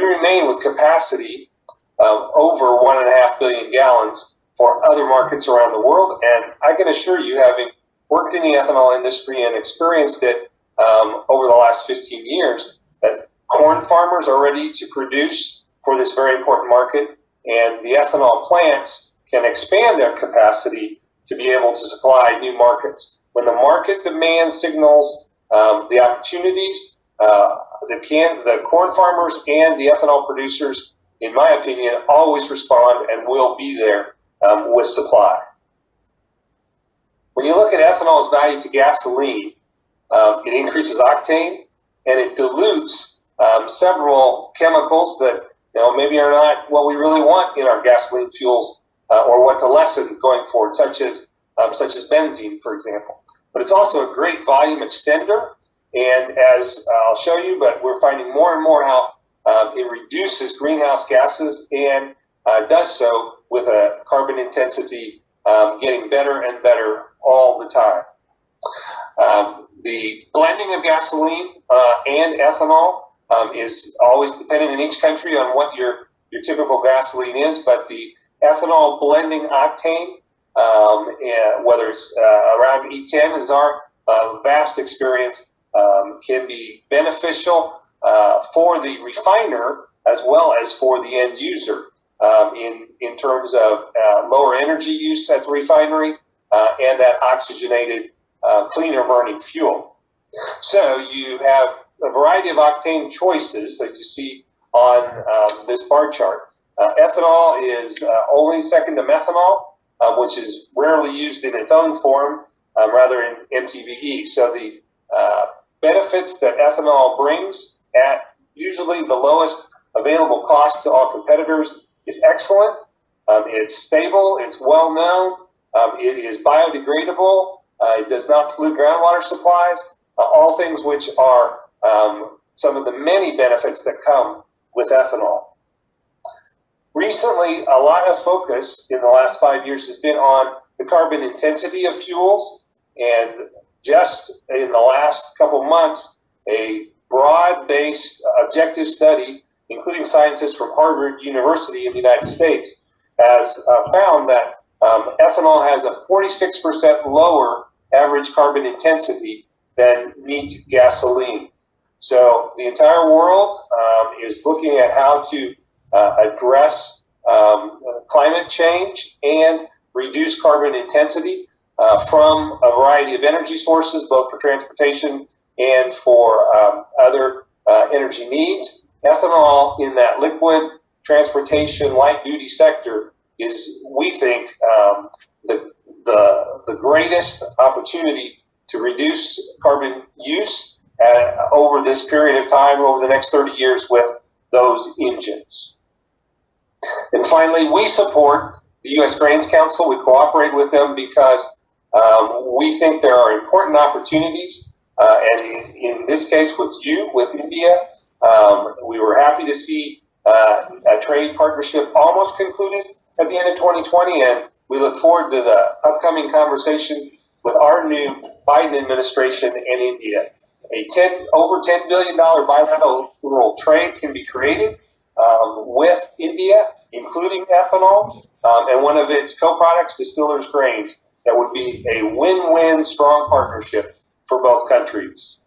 remain with capacity of over 1.5 billion gallons for other markets around the world. And I can assure you, having worked in the ethanol industry and experienced it over the last 15 years, that corn farmers are ready to produce for this very important market, and the ethanol plants can expand their capacity to be able to supply new markets. When the market demand signals the opportunities, the corn farmers and the ethanol producers, in my opinion, always respond and will be there with supply. When you look at ethanol's value to gasoline, it increases octane and it dilutes several chemicals that maybe are not what we really want in our gasoline fuels, or what to lessen going forward, such as benzene, for example. But it's also a great volume extender, and as I'll show you, but we're finding more and more how it reduces greenhouse gases and does so with a carbon intensity getting better and better all the time. The blending of gasoline and ethanol is always dependent in each country on what your typical gasoline is, but the ethanol blending octane, whether it's around E10 as our vast experience, can be beneficial for the refiner as well as for the end user in terms of lower energy use at the refinery and that oxygenated cleaner burning fuel. So you have a variety of octane choices that you see on this bar chart. Ethanol is only second to methanol, which is rarely used in its own form, rather in MTBE. So the benefits that ethanol brings at usually the lowest available cost to all competitors is excellent. It's stable, it's well known, it is biodegradable, it does not pollute groundwater supplies, all things which are some of the many benefits that come with ethanol. Recently, a lot of focus in the last 5 years has been on the carbon intensity of fuels, and just in the last couple months, a broad-based objective study, including scientists from Harvard University in the United States, has found that ethanol has a 46% lower average carbon intensity than neat gasoline. So the entire world is looking at how to address climate change and reduce carbon intensity from a variety of energy sources, both for transportation and for other energy needs. Ethanol in that liquid transportation light duty sector is, we think, the greatest opportunity to reduce carbon use over this period of time, over the next 30 years with those engines. And finally, we support the U.S. Grains Council. We cooperate with them because we think there are important opportunities, and in this case with India, we were happy to see a trade partnership almost concluded at the end of 2020, and we look forward to the upcoming conversations with our new Biden administration and India. Over $10 billion bilateral trade can be created with India, including ethanol, and one of its co-products, distillers' grains. That would be a win-win strong partnership for both countries.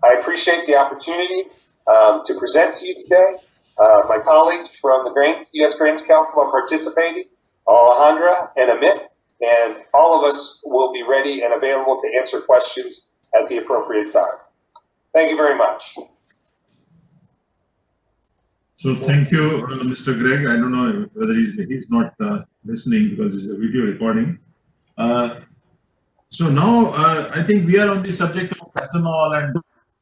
I appreciate the opportunity to present to you today. My colleagues from the U.S. Grains Council are participating, Alejandra and Amit, and all of us will be ready and available to answer questions at the appropriate time. Thank you very much. So thank you, Mr. Greg. I don't know whether he's not listening because it's a video recording. So now I think we are on the subject of ethanol and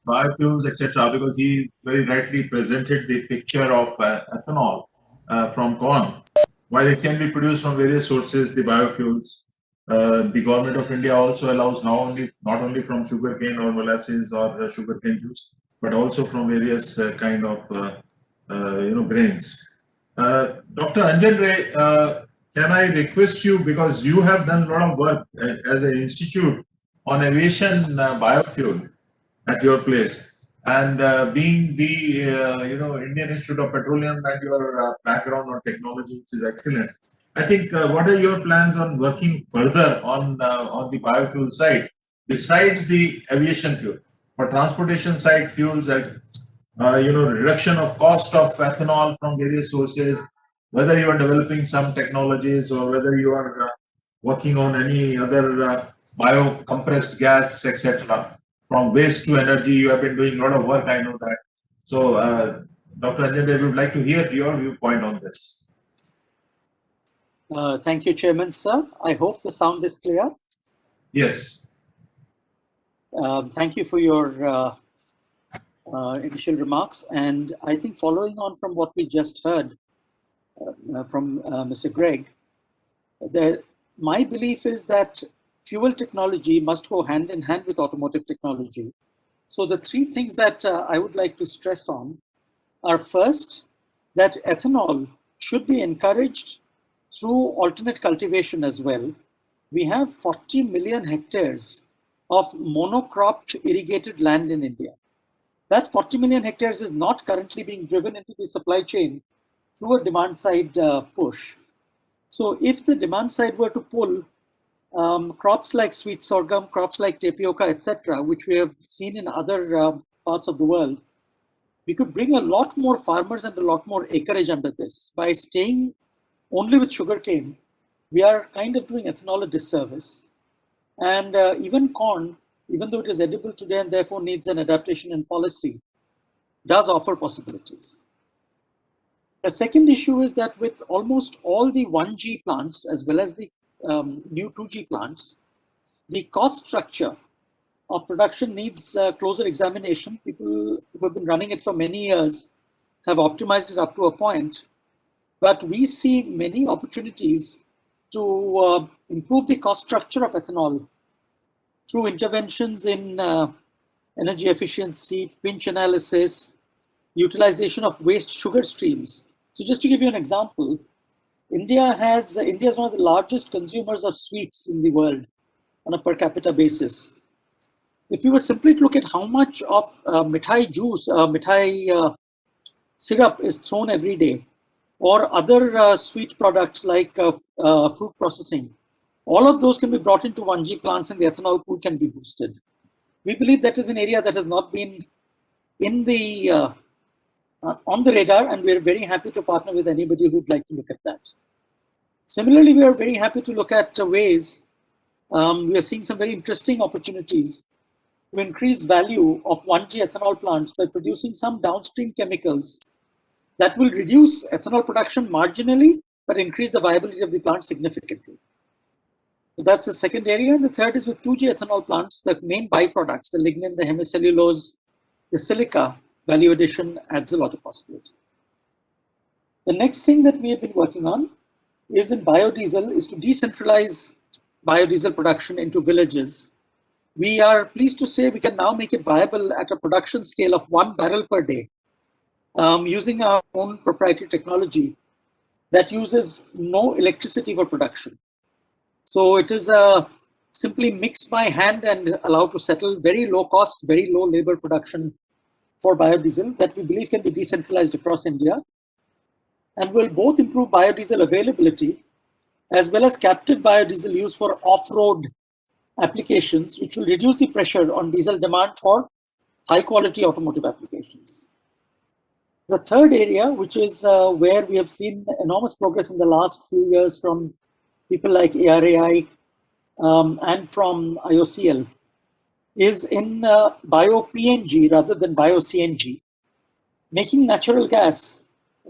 biofuels, etc., because he very rightly presented the picture of ethanol from corn. While it can be produced from various sources, the biofuels, the government of India also allows not only from sugarcane or molasses or sugarcane juice, but also from various kind of grains. Dr. Anjan Ray, can I request you, because you have done a lot of work as an institute on aviation biofuel at your place, and being the Indian Institute of Petroleum and your background on technology, which is excellent. I think what are your plans on working further on the biofuel side besides the aviation fuel? For transportation side fuels, like reduction of cost of ethanol from various sources, whether you are developing some technologies or whether you are working on any other bio compressed gas, etc. From waste to energy, you have been doing a lot of work, I know that. So, Dr. Anjan, I would like to hear your viewpoint on this. Thank you, Chairman, sir. I hope the sound is clear. Yes. Thank you for your initial remarks. And I think following on from what we just heard from Mr. Greg, my belief is that fuel technology must go hand in hand with automotive technology. So the three things that I would like to stress on are, first, that ethanol should be encouraged through alternate cultivation as well. We have 40 million hectares of monocropped irrigated land in India. That 40 million hectares is not currently being driven into the supply chain through a demand side push. So if the demand side were to pull crops like sweet sorghum, crops like tapioca, etc., which we have seen in other parts of the world, we could bring a lot more farmers and a lot more acreage under this. By staying only with sugarcane, we are kind of doing ethanol a disservice. And even corn, even though it is edible today and therefore needs an adaptation in policy, does offer possibilities. The second issue is that with almost all the 1G plants as well as the new 2G plants, the cost structure of production needs closer examination. People who have been running it for many years have optimized it up to a point, but we see many opportunities to improve the cost structure of ethanol through interventions in energy efficiency, pinch analysis, utilization of waste sugar streams. So just to give you an example, India is one of the largest consumers of sweets in the world on a per capita basis. If you were simply to look at how much of mithai juice, mithai syrup is thrown every day, or other sweet products like fruit processing, all of those can be brought into 1G plants and the ethanol pool can be boosted. We believe that is an area that has not been in the on the radar, and we're very happy to partner with anybody who'd like to look at that. Similarly, we are very happy to look at ways, we are seeing some very interesting opportunities to increase value of 1G ethanol plants by producing some downstream chemicals that will reduce ethanol production marginally, but increase the viability of the plant significantly. So that's the second area. And the third is with 2G ethanol plants, the main byproducts, the lignin, the hemicellulose, the silica, value addition adds a lot of possibility. The next thing that we have been working on is in biodiesel, is to decentralize biodiesel production into villages. We are pleased to say we can now make it viable at a production scale of 1 barrel per day, using our own proprietary technology that uses no electricity for production. So it is simply mixed by hand and allowed to settle very low cost, very low labor production for biodiesel that we believe can be decentralized across India, and will both improve biodiesel availability as well as captive biodiesel use for off-road applications, which will reduce the pressure on diesel demand for high quality automotive applications. The third area, which is where we have seen enormous progress in the last few years from people like ARAI and from IOCL, is in bio-PNG rather than bio-CNG, making natural gas,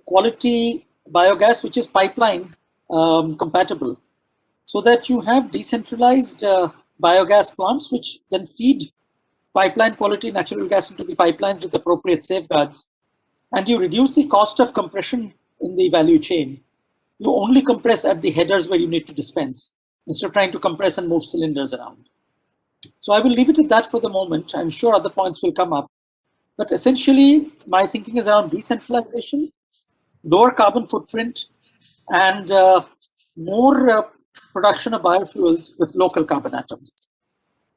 quality biogas, which is pipeline compatible, so that you have decentralized biogas plants, which then feed pipeline quality natural gas into the pipelines with appropriate safeguards, and you reduce the cost of compression in the value chain. You only compress at the headers where you need to dispense, instead of trying to compress and move cylinders around. So I will leave it at that for the moment. I'm sure other points will come up. But essentially, my thinking is around decentralization, lower carbon footprint, and more production of biofuels with local carbon atoms.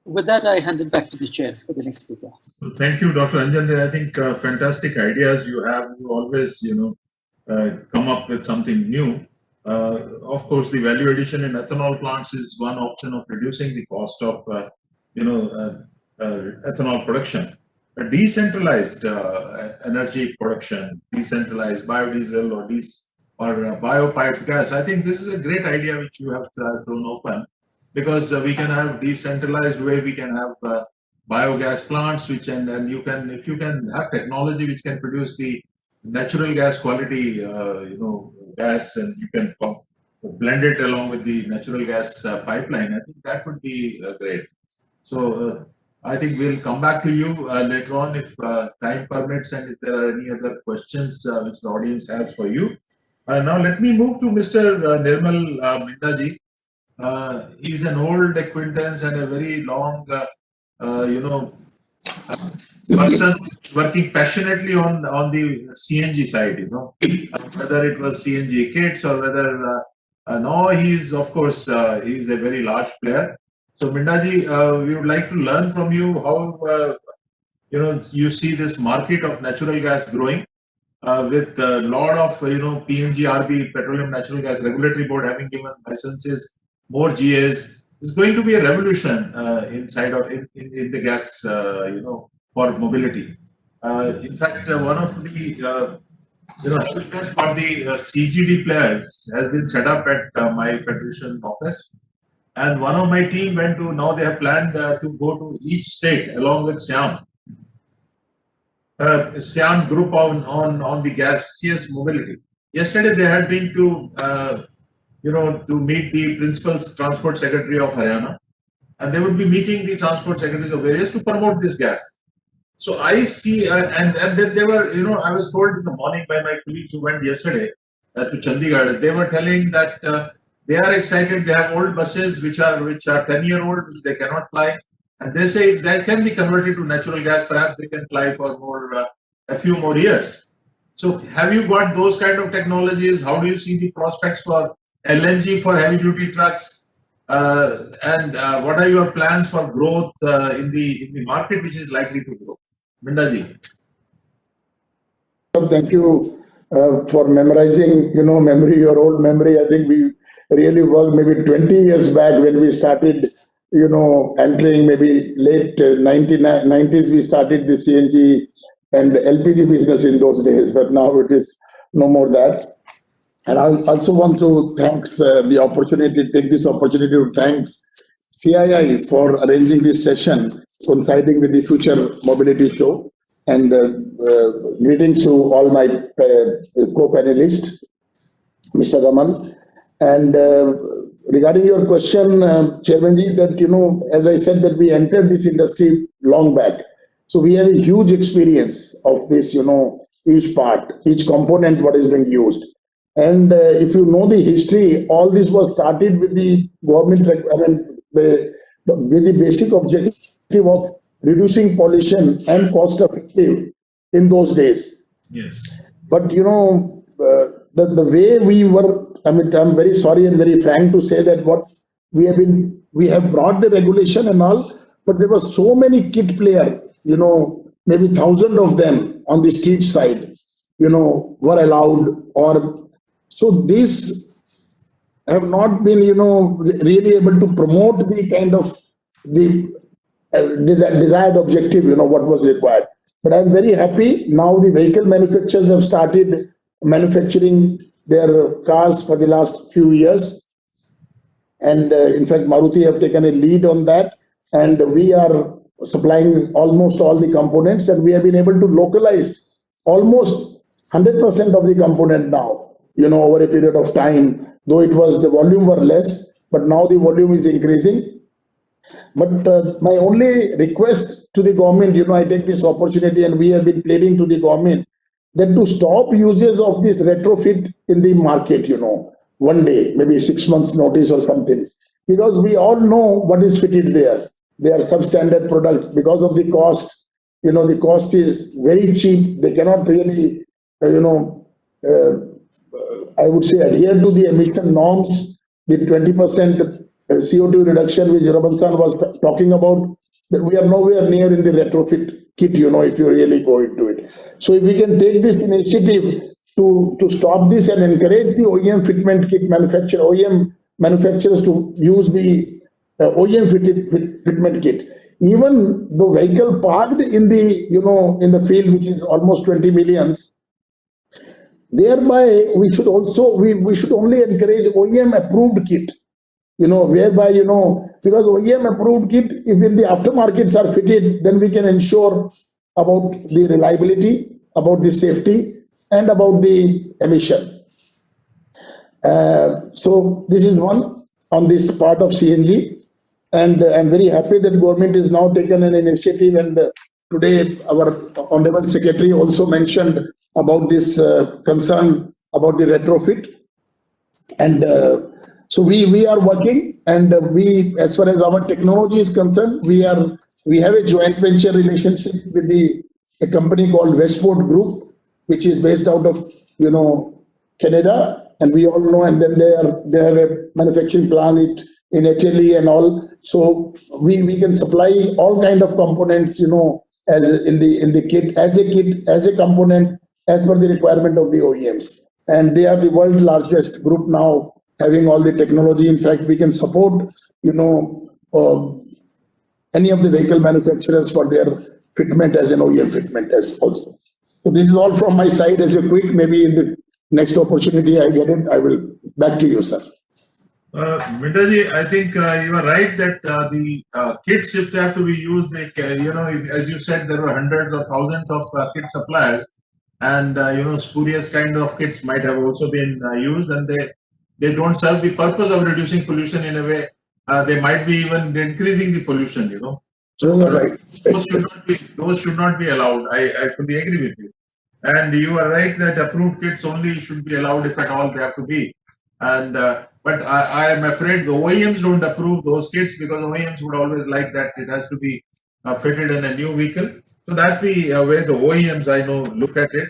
With that, I hand it back to the chair for the next speaker. Thank you, Dr. Anjan. I think fantastic ideas you have. You always, come up with something new. Of course, the value addition in ethanol plants is one option of reducing the cost of, ethanol production. A decentralized energy production, decentralized biodiesel or biopiped gas. I think this is a great idea which you have thrown open, because we can have decentralized way. We can have biogas plants, which and you can, if you can have technology which can produce the natural gas quality, gas, and you can blend it along with the natural gas pipeline. I think that would be great. So I think we'll come back to you later on if time permits, and if there are any other questions which the audience has for you. Now let me move to Mr. Nirmal Mindaji. He's an old acquaintance and a very long, person working passionately on the CNG side, you know, whether it was CNG kits or whether no, he's of course he's a very large player. So Mindaji, we would like to learn from you how you know you see this market of natural gas growing with a lot of PNGRB, Petroleum Natural Gas Regulatory Board, having given licenses, more GAs. It's going to be a revolution inside of in the gas for mobility. In fact, one of the habitats for the CGD players has been set up at my federation office, and one of my team went to. Now they have planned to go to each state along with Siam group on the gas CS mobility. Yesterday they had been to to meet the principal transport secretary of Haryana, and they would be meeting the transport secretaries of areas to promote this gas. So I see, and they were, I was told in the morning by my colleagues who went yesterday to Chandigarh, they were telling that they are excited. They have old buses which are 10-year-old, which they cannot fly, and they say if that can be converted to natural gas, perhaps they can fly for a few more years. So have you got those kind of technologies? How do you see the prospects for LNG for heavy duty trucks? And what are your plans for growth in the market, which is likely to grow? Mindaji. Thank you for memorizing, your old memory. I think we really worked maybe 20 years back when we started, entering maybe late 1990s, we started the CNG and LPG business in those days, but now it is no more that. And I also want to take this opportunity to thank CII for arranging this session coinciding with the Future Mobility Show. And greetings to all my co-panelists, Mr. Raman. And regarding your question, Chairmanji, that, as I said, that we entered this industry long back. So we have a huge experience of this, each part, each component, what is being used. And if you know the history, all this was started with the government, with the basic objective of reducing pollution and cost effective in those days. Yes. But the way we were, I'm very sorry and very frank to say that what we have brought the regulation and all, but there were so many kit players, maybe 1,000 of them on the street side, were allowed, or so these have not been, really able to promote the kind of the desired objective, what was required. But I'm very happy now the vehicle manufacturers have started manufacturing their cars for the last few years. And in fact, Maruti have taken a lead on that. And we are supplying almost all the components, and we have been able to localize almost 100% of the component now, over a period of time, though the volume were less, but now the volume is increasing. But my only request to the government, I take this opportunity, and we have been pleading to the government that to stop uses of this retrofit in the market, one day, maybe 6 months notice or something, because we all know what is fitted there. They are substandard products because of the cost. The cost is very cheap. They cannot really, I would say, adhere to the emission norms, the 20% CO2 reduction which Raman San was talking about, that we are nowhere near in the retrofit kit, if you really go into it. So if we can take this initiative to stop this and encourage the OEM fitment kit manufacturers to use the OEM fitment kit, even the vehicle parked in the, in the field, which is almost 20 millions, thereby we should only encourage OEM approved kit, whereby, because OEM approved kit, if in the aftermarkets are fitted, then we can ensure about the reliability, about the safety, and about the emission. So this is one on this part of CNG. And I'm very happy that government is now taken an initiative, and today our Honorable Secretary also mentioned about this concern about the retrofit. And so we are working, and we, as far as our technology is concerned, we are we have a joint venture relationship with a company called Westport Group, which is based out of, Canada, and we all know, and then they have a manufacturing plant in Italy and all. So we can supply all kind of components, as in the kit, as a component, as per the requirement of the OEMs. And they are the world's largest group now, having all the technology. In fact, we can support, any of the vehicle manufacturers for their fitment as an OEM fitment as also. So this is all from my side as a quick, maybe in the next opportunity I get it, I will back to you, sir. Mindaji, I think you are right that the kits, if they have to be used, they can, as you said, there were hundreds or thousands of kit suppliers, and spurious kind of kits might have also been used, and they don't serve the purpose of reducing pollution in a way. They might be even increasing the pollution, So Right. those should not be allowed. I fully agree with you. And you are right that approved kits only should be allowed if at all they have to be. And but I am afraid the OEMs don't approve those kits because OEMs would always like that it has to be fitted in a new vehicle. So that's the way the OEMs I know look at it.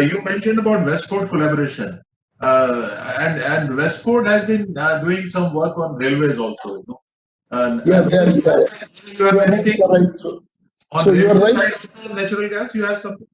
You mentioned about Westport collaboration, and Westport has been doing some work on railways also. Yeah. You have anything Right. on So you are railway right. side also, natural gas? You have something?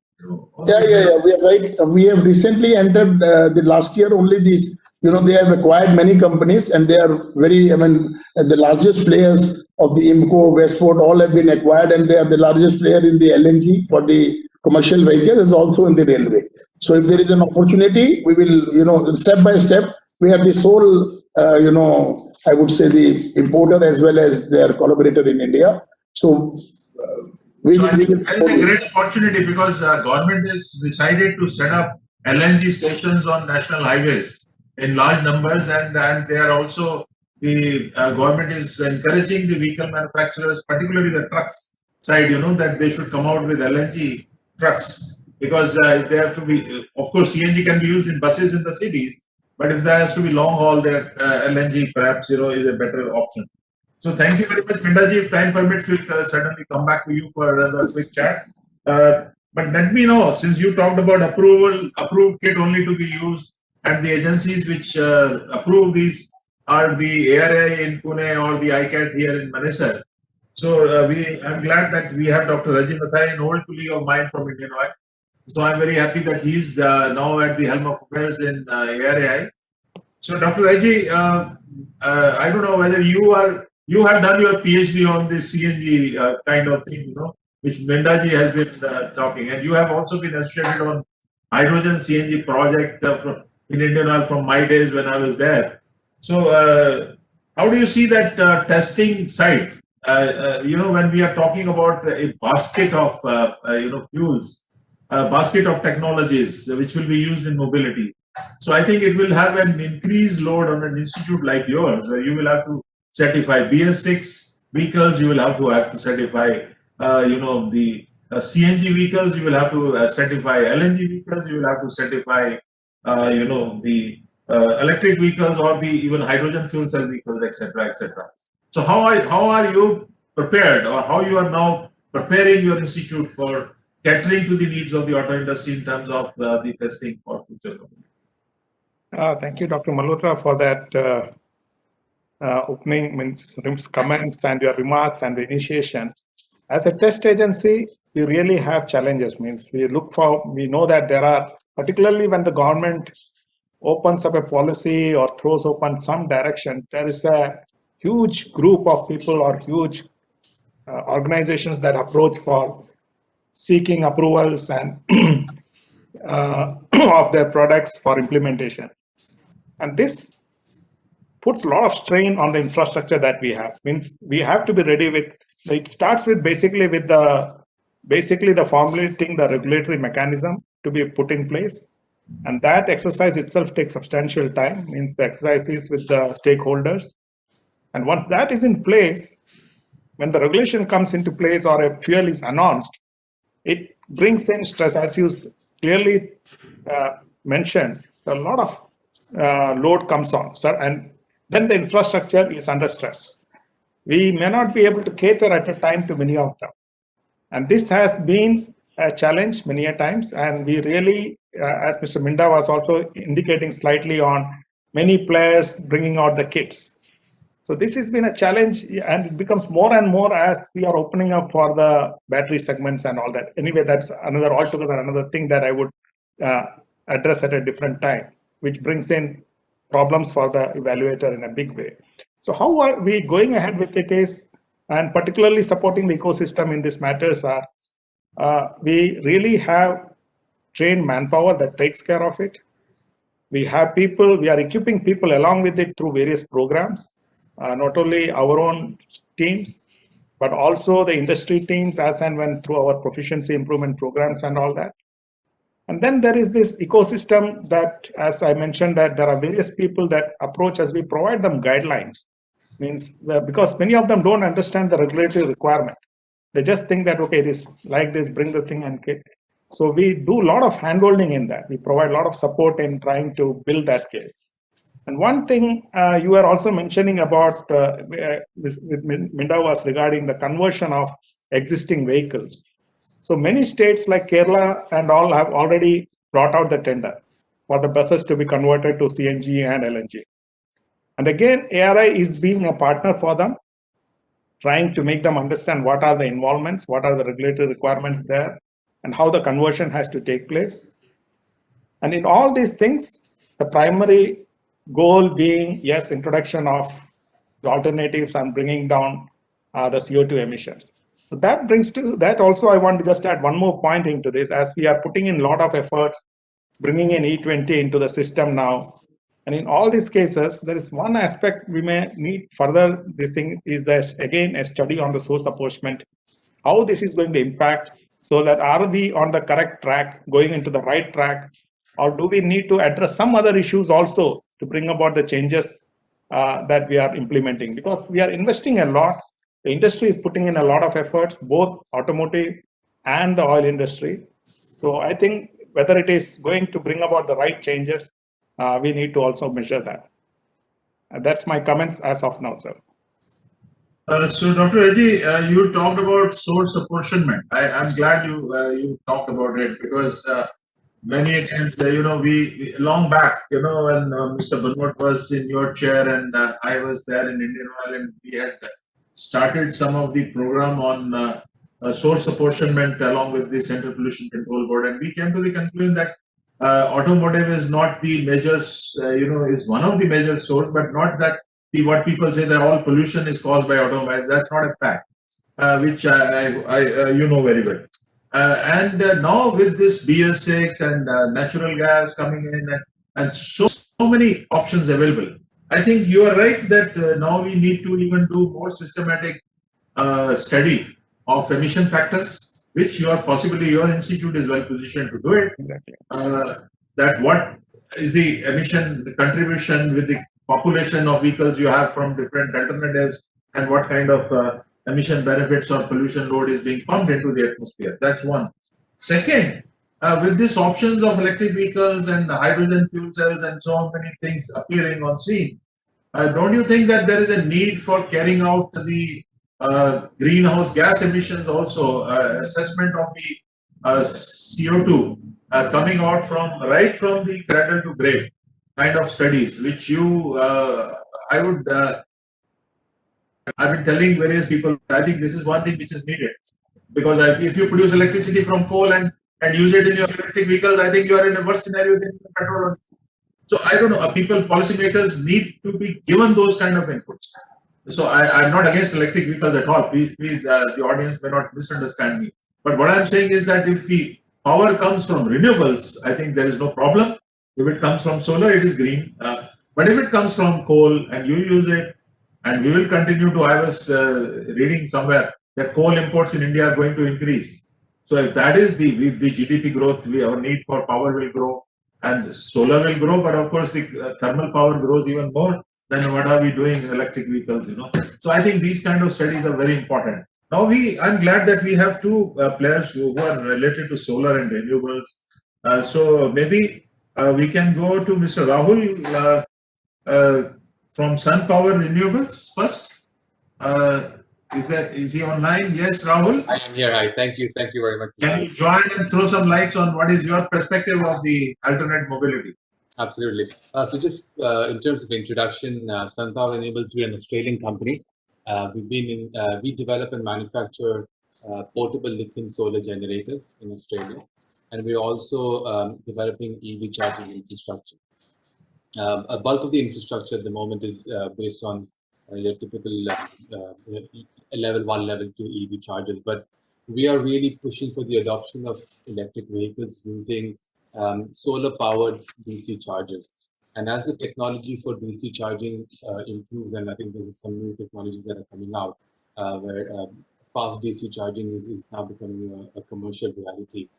Yeah, we are right. We have recently entered the last year only these, they have acquired many companies and they are the largest players of the IMCO, Westport, all have been acquired and they are the largest player in the LNG for the commercial vehicle is also in the railway. So if there is an opportunity, we will, step by step, we are the sole, I would say the importer as well as their collaborator in India. So, I think that is a great opportunity because government has decided to set up LNG stations on national highways in large numbers, and they are also the government is encouraging the vehicle manufacturers, particularly the trucks side, that they should come out with LNG trucks because they have to be. Of course, CNG can be used in buses in the cities, but if there has to be long haul, there LNG perhaps is a better option. So thank you very much, Mindaji. If time permits, we'll certainly come back to you for another quick chat. But let me know, since you talked about approved kit only to be used, and the agencies which approve these are the ARI in Pune or the ICAT here in Manesar. So I'm glad that we have Dr. Rajiv Mathai, an old colleague of mine from Indian Oil. So I'm very happy that he's now at the helm of affairs in ARI. So Dr. Raji, I don't know whether you have done your PhD on this CNG kind of thing, which Mindaji has been talking, and you have also been associated on hydrogen CNG project in Indian Oil from my days when I was there. So how do you see that testing side? When we are talking about a basket of fuels, a basket of technologies which will be used in mobility. So I think it will have an increased load on an institute like yours, where you will have to certify BS6 vehicles, you will have to certify, the CNG vehicles, you will have to certify LNG vehicles, you will have to certify, the electric vehicles or the even hydrogen fuel cell vehicles, etc., etc. So how are you prepared, or how you are now preparing your institute for catering to the needs of the auto industry in terms of the testing for future? Thank you, Dr. Malhotra, for that opening comments and your remarks and the initiation. As a test agency, we really have challenges. We know that there are, particularly when the government opens up a policy or throws open some direction, there is a huge group of people or huge organizations that approach for seeking approvals and of their products for implementation. And this puts a lot of strain on the infrastructure that we have. We have to be ready with, it starts with basically the formulating the regulatory mechanism to be put in place. And that exercise itself takes substantial time, the exercises with the stakeholders. And once that is in place, when the regulation comes into place or a fuel is announced, it brings in stress, as you clearly mentioned. A lot of load comes on, sir, and then the infrastructure is under stress. we may not be able to cater at a time to many of them. And this has been a challenge many a times. And we really, as Mr. Minda was also indicating slightly on many players bringing out the kits. So this has been a challenge, and it becomes more and more as we are opening up for the battery segments and all that. Anyway, that's another thing that I would address at a different time, which brings in problems for the evaluator in a big way. So how are we going ahead with it is, and particularly supporting the ecosystem in these matters are, we really have trained manpower that takes care of it. We have people, we are equipping people along with it through various programs, not only our own teams, but also the industry teams as and when through our proficiency improvement programs and all that. And then there is this ecosystem that, as I mentioned, that there are various people that approach as we provide them guidelines. Means because many of them don't understand the regulatory requirement. They just think that, okay, this like this, bring the thing and kit. So we do a lot of handholding in that. We provide a lot of support in trying to build that case. And one thing you were also mentioning about with Minda was regarding the conversion of existing vehicles. So many states like Kerala and all have already brought out the tender for the buses to be converted to CNG and LNG. And again, ARI is being a partner for them, trying to make them understand what are the involvements, what are the regulatory requirements there, and how the conversion has to take place. And in all these things, the primary goal being, yes, introduction of the alternatives and bringing down the CO2 emissions. So that brings to that also, I want to just add one more point into this, as we are putting in a lot of efforts, bringing in E20 into the system now. And in all these cases, there is one aspect we may need further. This thing is that, again, a study on the source apportionment, how this is going to impact, so that are we on the correct track, going into the right track, or do we need to address some other issues also to bring about the changes that we are implementing? Because we are investing a lot. The industry is putting in a lot of efforts, both automotive and the oil industry. So I think whether it is going to bring about the right changes, we need to also measure that. That's my comments as of now, sir. So, Dr. Reddy, you talked about source apportionment. I'm glad you talked about it, because many times, we long back, when Mr. Bunwat was in your chair and I was there in Indian Oil, and we had started some of the program on source apportionment along with the Central Pollution Control Board, and we came to the conclusion that automotive is not the major, is one of the major source, but not that what people say that all pollution is caused by automobiles. That's not a fact, which you know very well. And now with this BS6 and natural gas coming in, and so many options available, I think you are right that now we need to even do more systematic study of emission factors, which possibly your institute is well positioned to do it. Exactly. That what is the emission contribution with the population of vehicles you have from different alternatives, and what kind of emission benefits or pollution load is being pumped into the atmosphere. That's one. Second, with these options of electric vehicles and hydrogen fuel cells and so many things appearing on scene, don't you think that there is a need for carrying out the greenhouse gas emissions also, assessment of the CO2 coming out from right from the cradle to grave kind of studies, which I've been telling various people, I think this is one thing which is needed, because if you produce electricity from coal and use it in your electric vehicles, I think you are in a worse scenario than petrol. So I don't know, policymakers need to be given those kind of inputs. So I'm not against electric vehicles at all. Please, the audience may not misunderstand me. But what I'm saying is that if the power comes from renewables, I think there is no problem. If it comes from solar, it is green. But if it comes from coal and you use it, and we will continue to, I was reading somewhere that coal imports in India are going to increase. So if that is the GDP growth, our need for power will grow, and solar will grow, but of course the thermal power grows even more. Then what are we doing electric vehicles, So I think these kind of studies are very important. Now I'm glad that we have two players who are related to solar and renewables. So maybe we can go to Mr. Rahul from Sun Power Renewables first. Is he online? Yes, Rahul. I am here. Hi. Thank you. Thank you very much. Can you join and throw some lights on what is your perspective of the alternate mobility? Absolutely. So just in terms of introduction, SunPower Enables, we're an Australian company. We develop and manufacture portable lithium solar generators in Australia. And we're also developing EV charging infrastructure. A bulk of the infrastructure at the moment is based on your typical level 1, level 2 EV chargers. But we are really pushing for the adoption of electric vehicles using solar-powered DC chargers. And as the technology for DC charging improves, and I think there's some new technologies that are coming out, where fast DC charging is now becoming a commercial reality.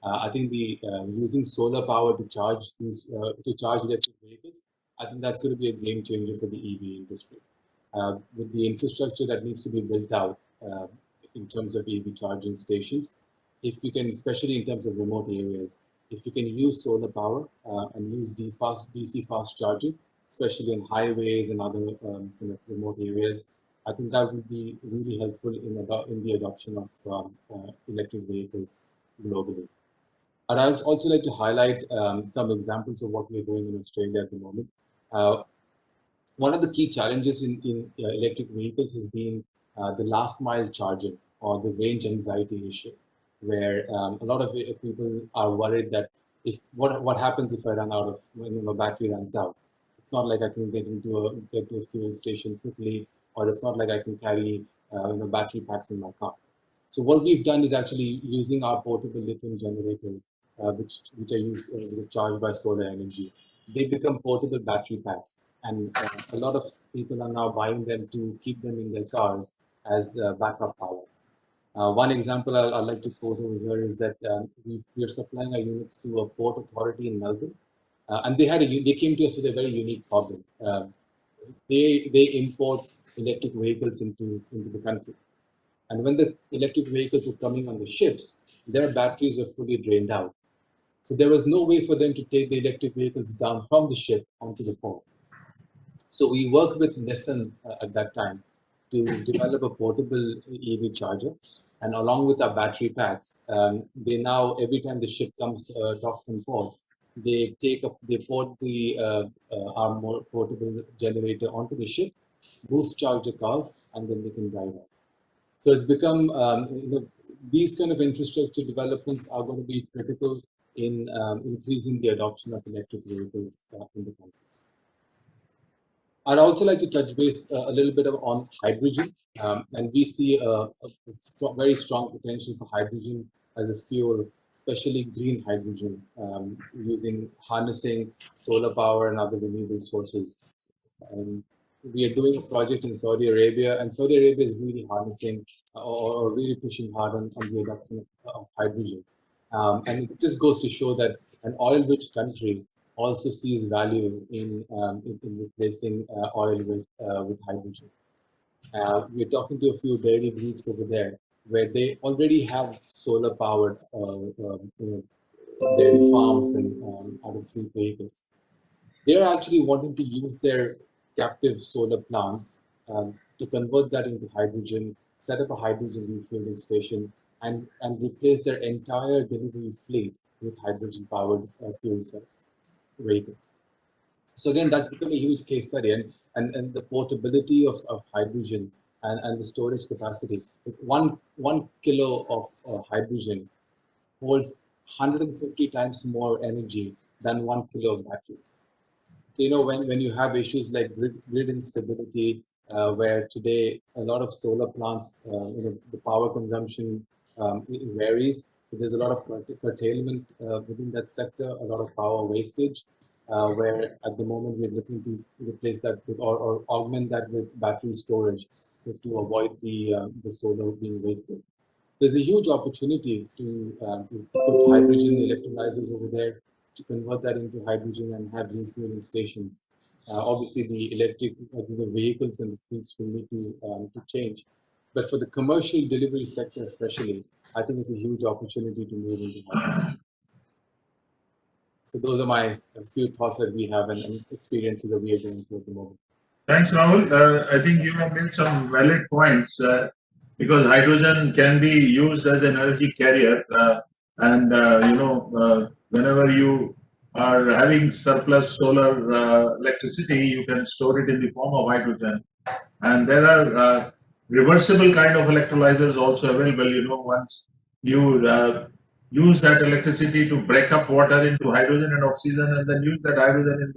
I think the using solar power to charge electric vehicles, I think that's going to be a game changer for the EV industry. With the infrastructure that needs to be built out in terms of EV charging stations, if you can, especially in terms of remote areas, if you can use solar power and use DC fast charging, especially in highways and other remote areas, I think that would be really helpful in the adoption of electric vehicles globally. And I would also like to highlight some examples of what we're doing in Australia at the moment. One of the key challenges in electric vehicles has been the last mile charging or the range anxiety issue, where a lot of people are worried that what happens if I run out of, when my battery runs out. It's not like I can get to a fuel station quickly, or it's not like I can carry battery packs in my car. So what we've done is actually using our portable lithium generators, which are charged by solar energy. They become portable battery packs, and a lot of people are now buying them to keep them in their cars as backup power. One example I'd like to quote over here is that we're supplying our units to a port authority in Melbourne, and they came to us with a very unique problem. They import electric vehicles into the country. And when the electric vehicles were coming on the ships, their batteries were fully drained out. So there was no way for them to take the electric vehicles down from the ship onto the port. So we worked with Nissan at that time to develop a portable EV charger. And along with our battery packs, they now, every time the ship comes, docks in port, they port our portable generator onto the ship, boost charge the cars, and then they can drive off. So it's become, these kind of infrastructure developments are going to be critical in increasing the adoption of electric vehicles in the countries. I'd also like to touch base a little bit on hydrogen, and we see a very strong potential for hydrogen as a fuel, especially green hydrogen, using harnessing solar power and other renewable sources. We are doing a project in Saudi Arabia, and Saudi Arabia is really harnessing or really pushing hard on the adoption of hydrogen. And it just goes to show that an oil-rich country also sees value in replacing oil with hydrogen. We're talking to a few dairy groups over there where they already have solar-powered dairy farms and other fleet vehicles. They're actually wanting to use their captive solar plants to convert that into hydrogen, set up a hydrogen refueling station, and replace their entire delivery fleet with hydrogen-powered fuel cells vehicles. So again, that's become a huge case study, and the portability of hydrogen and the storage capacity. One kilo of hydrogen holds 150 times more energy than 1 kilo of batteries. So, when you have issues like grid instability, where today a lot of solar plants, the power consumption varies. So there's a lot of curtailment within that sector, a lot of power wastage, where at the moment we're looking to replace that with or augment that with battery storage to avoid the solar being wasted. There's a huge opportunity to put hydrogen electrolyzers over there, to convert that into hydrogen and have refueling stations. Obviously, the vehicles and the fleets will need to change. But for the commercial delivery sector especially, I think it's a huge opportunity to move into hydrogen. So those are a few thoughts that we have and experiences that we are going through at the moment. Thanks, Rahul. I think you have made some valid points because hydrogen can be used as an energy carrier, and whenever you are having surplus solar electricity, you can store it in the form of hydrogen. And there are reversible kind of electrolyzers also available. Once you use that electricity to break up water into hydrogen and oxygen, and then use that hydrogen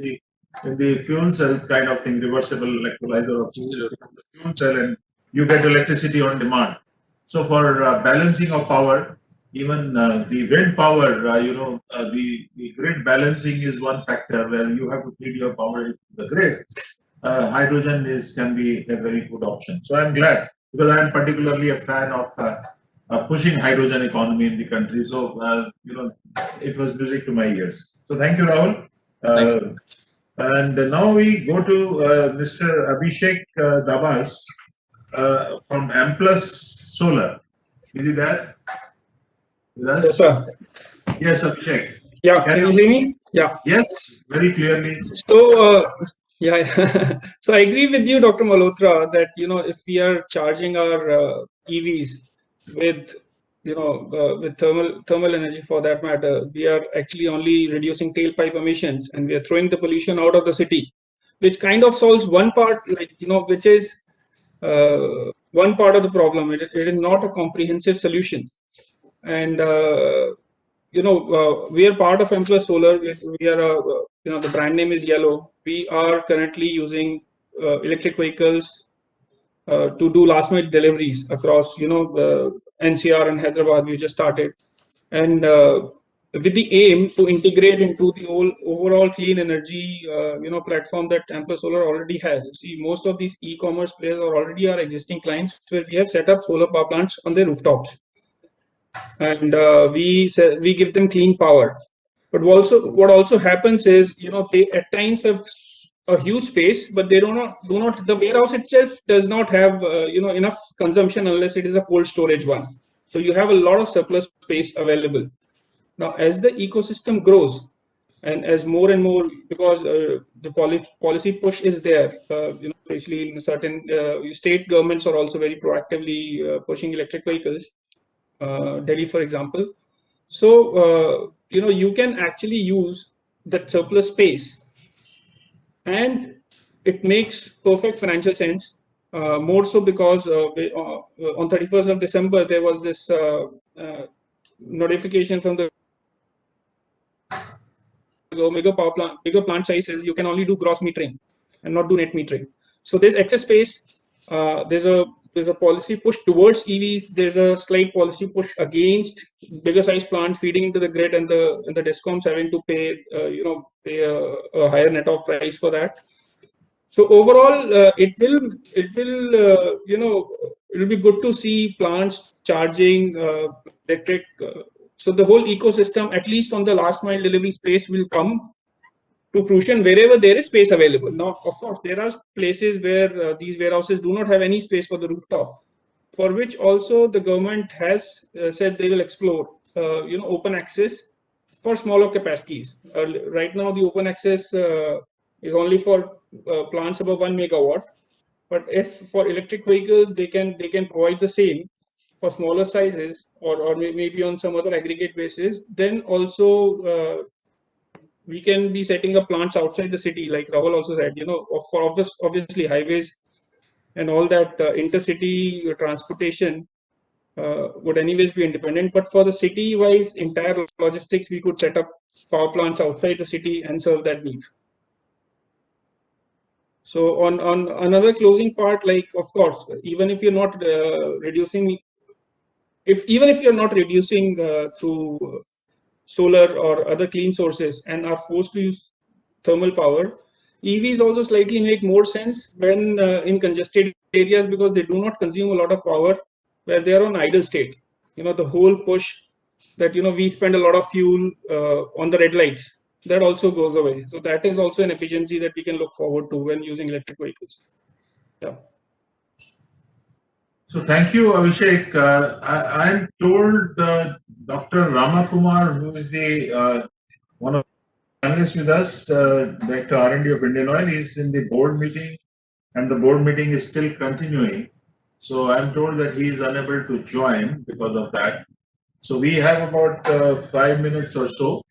in the fuel cell kind of thing, reversible electrolyzer of fuel cell, and you get electricity on demand. So for balancing of power, even the wind power, the grid balancing is one factor where you have to feed your power into the grid. Hydrogen can be a very good option. So I'm glad, because I'm particularly a fan of pushing hydrogen economy in the country. So it was music to my ears. So thank you, Rahul. Thank you. And now we go to Mr. Abhishek Dabas from Amplus Solar. Is he there? Yes, sir. Yes, Abhishek. Yeah, can you hear me? Yeah. Yes, very clearly. So, yeah. So I agree with you, Dr. Malhotra, that if we are charging our EVs with with thermal energy, for that matter, we are actually only reducing tailpipe emissions, and we are throwing the pollution out of the city, which kind of solves one part, which is one part of the problem. It is not a comprehensive solution, and we are part of MPlus Solar. We are the brand name is Yellow. We are currently using electric vehicles to do last mile deliveries across NCR and Hyderabad. We just started, and with the aim to integrate into the whole overall clean energy platform that MPlus Solar already has. See, most of these e-commerce players are already our existing clients, where we have set up solar power plants on their rooftops, and we give them clean power. But what also happens is, they at times have a huge space, but they do not the warehouse itself does not have enough consumption unless it is a cold storage one. So you have a lot of surplus space available. Now, as the ecosystem grows, and as more and more, because the policy push is there, especially in certain state governments are also very proactively pushing electric vehicles. Delhi, for example. So you can actually use that surplus space, and it makes perfect financial sense. More so because on 31st of December there was this notification from the bigger plant sizes. You can only do gross metering and not do net metering. So there's excess space. There's a policy push towards EVs. There's a slight policy push against bigger size plants feeding into the grid, and the discoms having to pay a higher net off price for that. So overall, it will be good to see plants charging electric. So the whole ecosystem, at least on the last mile delivery space, will come to fruition wherever there is space available. Now, of course, there are places where these warehouses do not have any space for the rooftop, for which also the government has said they will explore, open access for smaller capacities. Right now, the open access is only for plants above 1 megawatt. But if for electric vehicles, they can provide the same for smaller sizes, or maybe on some other aggregate basis, then also we can be setting up plants outside the city, like Rahul also said, for obviously highways and all that intercity transportation would anyways be independent. But for the city-wise entire logistics, we could set up power plants outside the city and serve that need. So on another closing part, like, of course, even if you're not reducing, even if you're not reducing through solar or other clean sources and are forced to use thermal power, EVs also slightly make more sense when in congested areas, because they do not consume a lot of power where they are on idle state. The whole push that we spend a lot of fuel on the red lights, that also goes away. So that is also an efficiency that we can look forward to when using electric vehicles. Yeah. So thank you, Abhishek. I'm told Dr. Ramakumar, who is the one of the panelists with us, Director R&D of Indian Oil, is in the board meeting and the board meeting is still continuing. So I'm told that he is unable to join because of that. So we have about 5 minutes or so.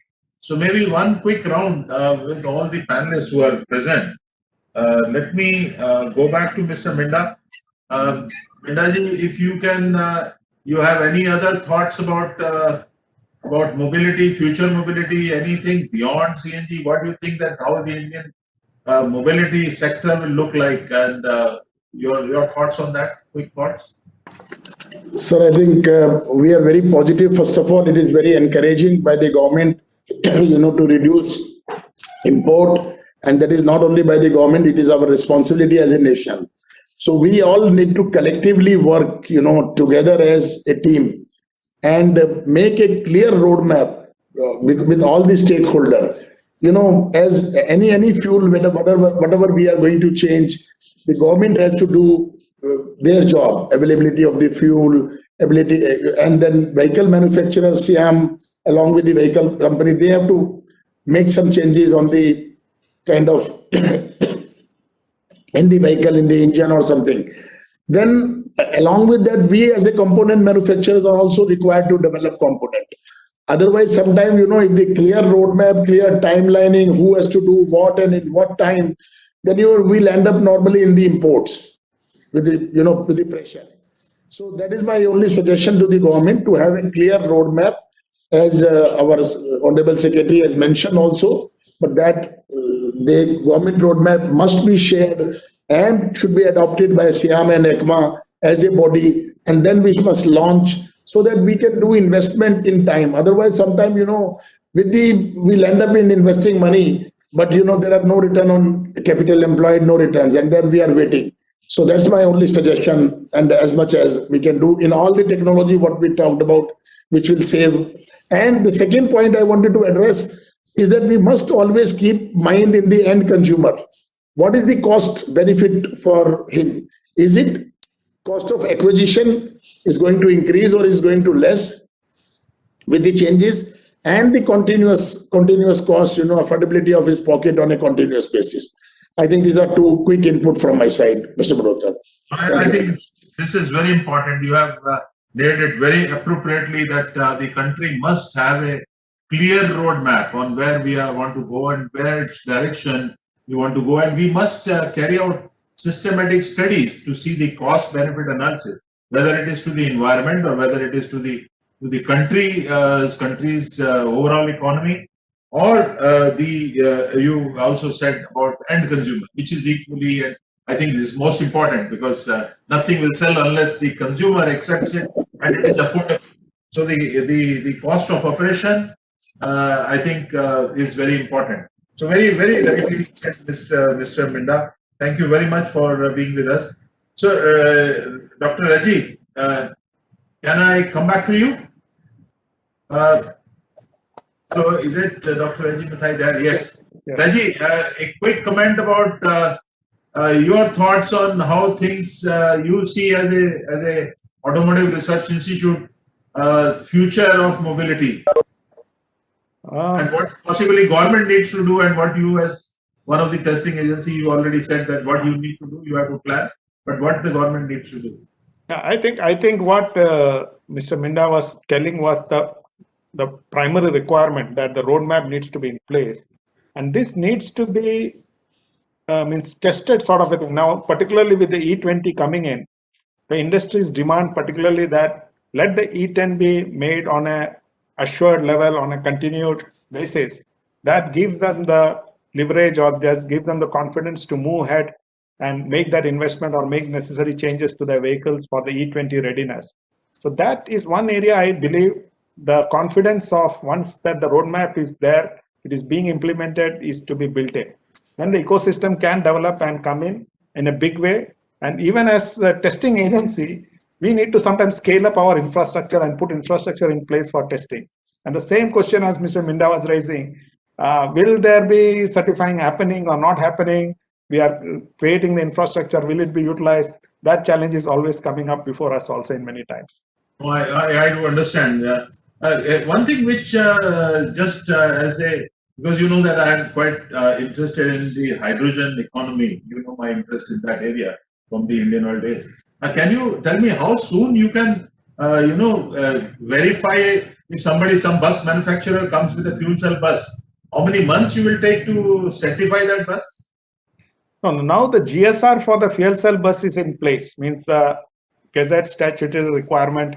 So maybe one quick round with all the panelists who are present. Let me go back to Mr. Minda. Mindaji, if you can, you have any other thoughts about mobility, future mobility, anything beyond CNG? What do you think that how the Indian mobility sector will look like, and your thoughts on that? Quick thoughts. Sir, I think we are very positive. First of all, it is very encouraging by the government, to reduce import, and that is not only by the government; it is our responsibility as a nation. So we all need to collectively work, together as a team, and make a clear roadmap with all the stakeholders. As any fuel, whatever we are going to change, the government has to do their job, availability of the fuel, ability, and then vehicle manufacturers, SIAM, along with the vehicle company, they have to make some changes on the kind of in the vehicle, in the engine or something. Then along with that, we as a component manufacturers are also required to develop component. Otherwise, sometimes, if the clear roadmap, clear timelining, who has to do what and in what time, then we'll end up normally in the imports with the pressure. So that is my only suggestion to the government, to have a clear roadmap, as our Honorable Secretary has mentioned also, but that the government roadmap must be shared and should be adopted by SIAM and ECMA as a body, and then we must launch so that we can do investment in time. Otherwise, sometimes, we'll end up in investing money, but there are no return on capital employed, no returns, and then we are waiting. So that's my only suggestion, and as much as we can do in all the technology what we talked about, which will save. And the second point I wanted to address is that we must always keep mind in the end consumer. What is the cost benefit for him? Is it cost of acquisition is going to increase or is going to less with the changes, and the continuous cost, affordability of his pocket on a continuous basis. I think these are two quick input from my side, Mr. Malhotra. I think this is very important. You have nailed it very appropriately that the country must have a clear roadmap on where we want to go and where its direction we want to go, and we must carry out systematic studies to see the cost benefit analysis, whether it is to the environment or whether it is to the country's overall economy, or you also said about end consumer, which is equally, and I think this is most important, because nothing will sell unless the consumer accepts it and it is affordable. So the cost of operation, I think, is very important. So very rightly said, Mr. Minda. Thank you very much for being with us. So Dr. Raji, can I come back to you? So is it Dr. Raji Mathai there? Yes. Raji, a quick comment about your thoughts on how things you see as a automotive research institute, future of mobility, and what possibly government needs to do, and what you as one of the testing agency, you already said that what you need to do, you have to plan, but what the government needs to do. Yeah, I think what Mr. Minda was telling was the primary requirement, that the roadmap needs to be in place, and this needs to be tested sort of a thing. Now, particularly with the E20 coming in, the industries demand particularly that let the E10 be made on a assured level, on a continued basis. That gives them the leverage, or just gives them the confidence to move ahead and make that investment or make necessary changes to their vehicles for the E20 readiness. So that is one area I believe the confidence of, once that the roadmap is there, it is being implemented, is to be built in. Then the ecosystem can develop and come in a big way. And even as a testing agency, we need to sometimes scale up our infrastructure and put infrastructure in place for testing. And the same question as Mr. Minda was raising, will there be certifying happening or not happening? We are creating the infrastructure, will it be utilized? That challenge is always coming up before us also in many times. Oh, I do understand. One thing which just as a because you know that I am quite interested in the hydrogen economy. You know my interest in that area from the Indian Oil days. Can you tell me how soon you can, verify if some bus manufacturer comes with a fuel cell bus? How many months you will take to certify that bus? No, now the GSR for the fuel cell bus is in place, means the Gazette statutory requirement,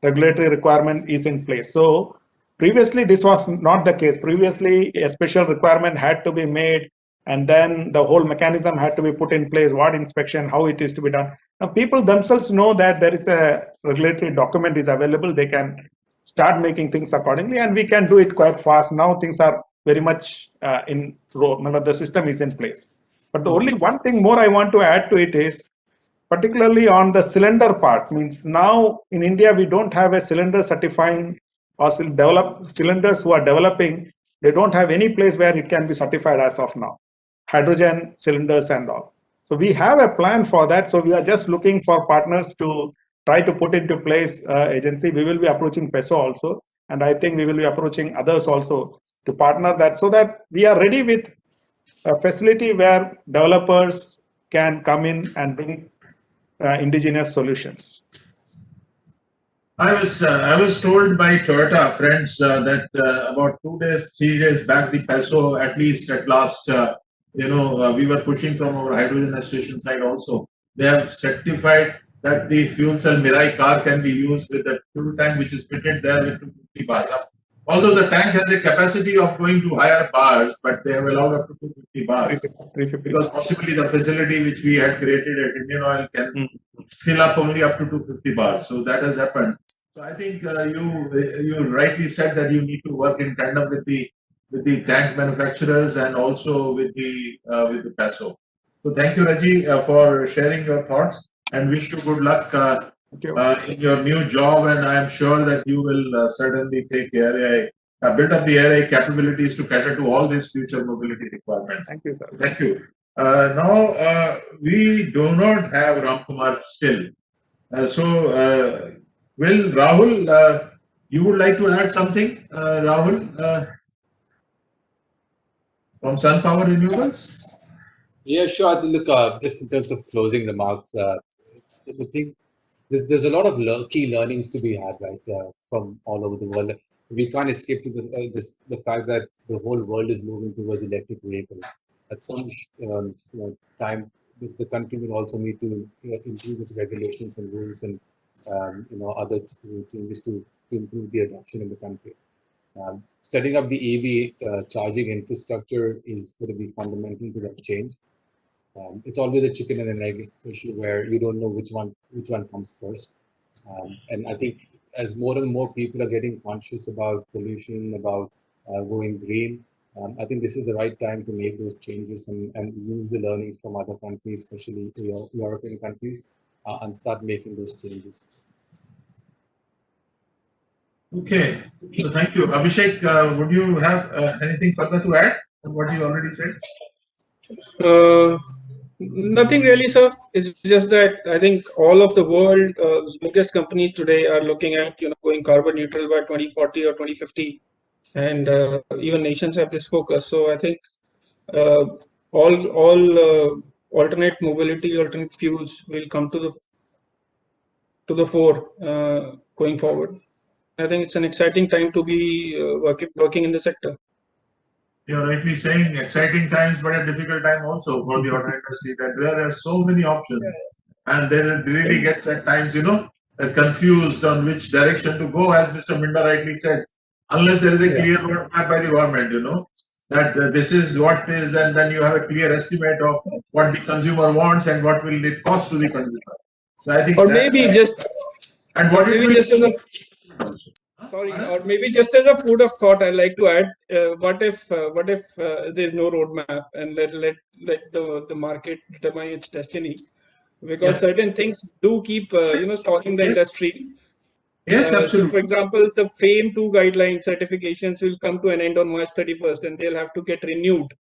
regulatory requirement is in place. So previously this was not the case. Previously a special requirement had to be made, and then the whole mechanism had to be put in place, what inspection, how it is to be done. Now people themselves know that there is a regulatory document is available, they can start making things accordingly, and we can do it quite fast. Now things are very much in row, the system is in place. But the only one thing more I want to add to it is, particularly on the cylinder part, means now in India we don't have a cylinder certifying or cylinders who are developing, they don't have any place where it can be certified as of now, hydrogen cylinders and all. So we have a plan for that. So we are just looking for partners to try to put into place agency. We will be approaching PESO also, and I think we will be approaching others also to partner that, so that we are ready with a facility where developers can come in and bring indigenous solutions. I was told by Toyota friends that about 3 days back, the PESO, at least at last, we were pushing from our hydrogen association side also. They have certified that the fuel cell Mirai car can be used with the fuel tank which is fitted there with 250 bars. Although the tank has a capacity of going to higher bars, but they have allowed up to 250 bars. 350. Because possibly the facility which we had created at Indian Oil can fill up only up to 250 bars. So that has happened. So I think you rightly said that you need to work in tandem with the tank manufacturers and also with the PESO. So thank you, Raji, for sharing your thoughts, and wish you good luck in your new job. And I am sure that you will certainly take ARI, build up the ARI capabilities to cater to all these future mobility requirements. Thank you, sir. Thank you. Now we do not have Ramkumar still. Will Rahul, you would like to add something, Rahul, from Sun Power Renewables? Yeah, sure. Look, just in terms of closing remarks, the thing, there's a lot of key learnings to be had, right, from all over the world. We can't escape to the fact that the whole world is moving towards electric vehicles. At some time, the country will also need to improve its regulations and rules and other changes to improve the adoption in the country. Setting up the EV charging infrastructure is going to be fundamental to that change. It's always a chicken and an egg issue where you don't know which one comes first. And I think as more and more people are getting conscious about pollution, about going green, I think this is the right time to make those changes and use the learnings from other countries, especially European countries, and start making those changes. Okay, so thank you. Abhishek, would you have anything further to add to what you already said? Nothing really, sir. It's just that I think all of the world's biggest companies today are looking at going carbon neutral by 2040 or 2050, and even nations have this focus. So I think all alternate mobility, alternate fuels will come to the fore going forward. I think it's an exciting time to be working in the sector. You're rightly saying exciting times, but a difficult time also for the auto industry. That there are so many options, and they really get at times, confused on which direction to go. As Mr. Minda rightly said, unless there is a clear roadmap by the government, that this is what is, and then you have a clear estimate of what the consumer wants and what will it cost to the consumer. So I think, or maybe just, and what maybe just as a or maybe just as a food of thought, I like to add: what if there's no roadmap and let the market determine its destiny? Because certain things do keep stalling the industry. Yes, absolutely. So, for example, the FAME 2 guideline certifications will come to an end on March 31st, and they'll have to get renewed.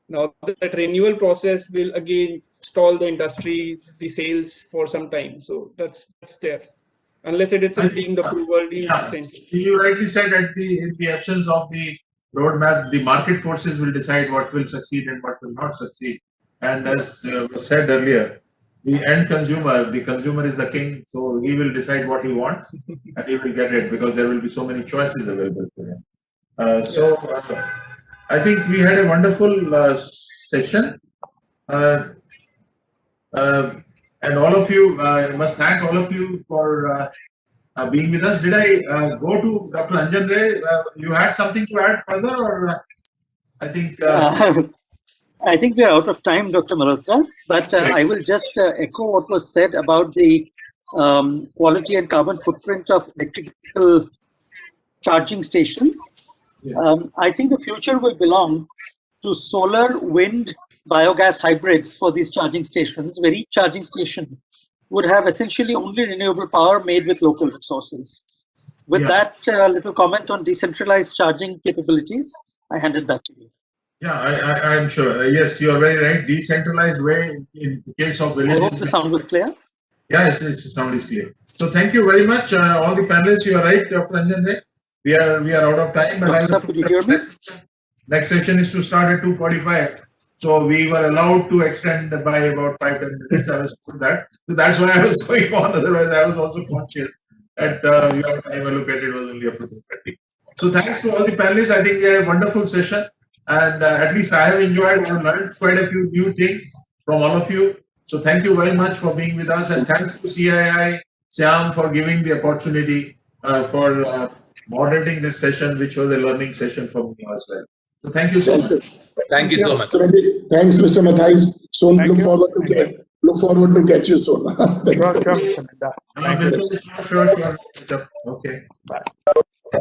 Now, that renewal process will again stall the industry, the sales for some time. So that's there. Unless it is deemed approval, You rightly said in the absence of the roadmap. The market forces will decide what will succeed and what will not succeed. And as was said earlier, the end consumer, the consumer is the king, so he will decide what he wants and he will get it because there will be so many choices available to him. I think we had a wonderful session. And all of you, I must thank all of you for being with us. Did I go to Dr. Anjan Ray? You had something to add further, or I think. I think we are out of time, Dr. Malhotra, but I will just echo what was said about the quality and carbon footprint of electrical charging stations. Yes. I think the future will belong to solar, wind, biogas hybrids for these charging stations, where each charging station would have essentially only renewable power made with local resources. With that little comment on decentralized charging capabilities, I hand it back to you. Yeah, I'm sure. Yes, you are very right. Decentralized way in the case of villages. I hope the sound was clear. Yeah, the sound is clear. So thank you very much, all the panelists. You are right, Dr. Anjan Ray. We are out of time. But Could you hear me? Next session is to start at 2:45. So we were allowed to extend by about 5-10 minutes. I was told that. So that's why I was going on. Otherwise, I was also conscious that your time allocated was only up to 2:30. So thanks to all the panelists. I think we had a wonderful session. And at least I have enjoyed and learned quite a few new things from all of you. So thank you very much for being with us. And thanks to CII, Syam, for giving the opportunity for moderating this session, which was a learning session for me as well. So thank you so much. Thank you so much. Thanks, Mr. Mathais. So Thank look you. forward to catch you soon. Thank you. Sure, Mr. Minda. Thank you. Sure. Okay. Bye.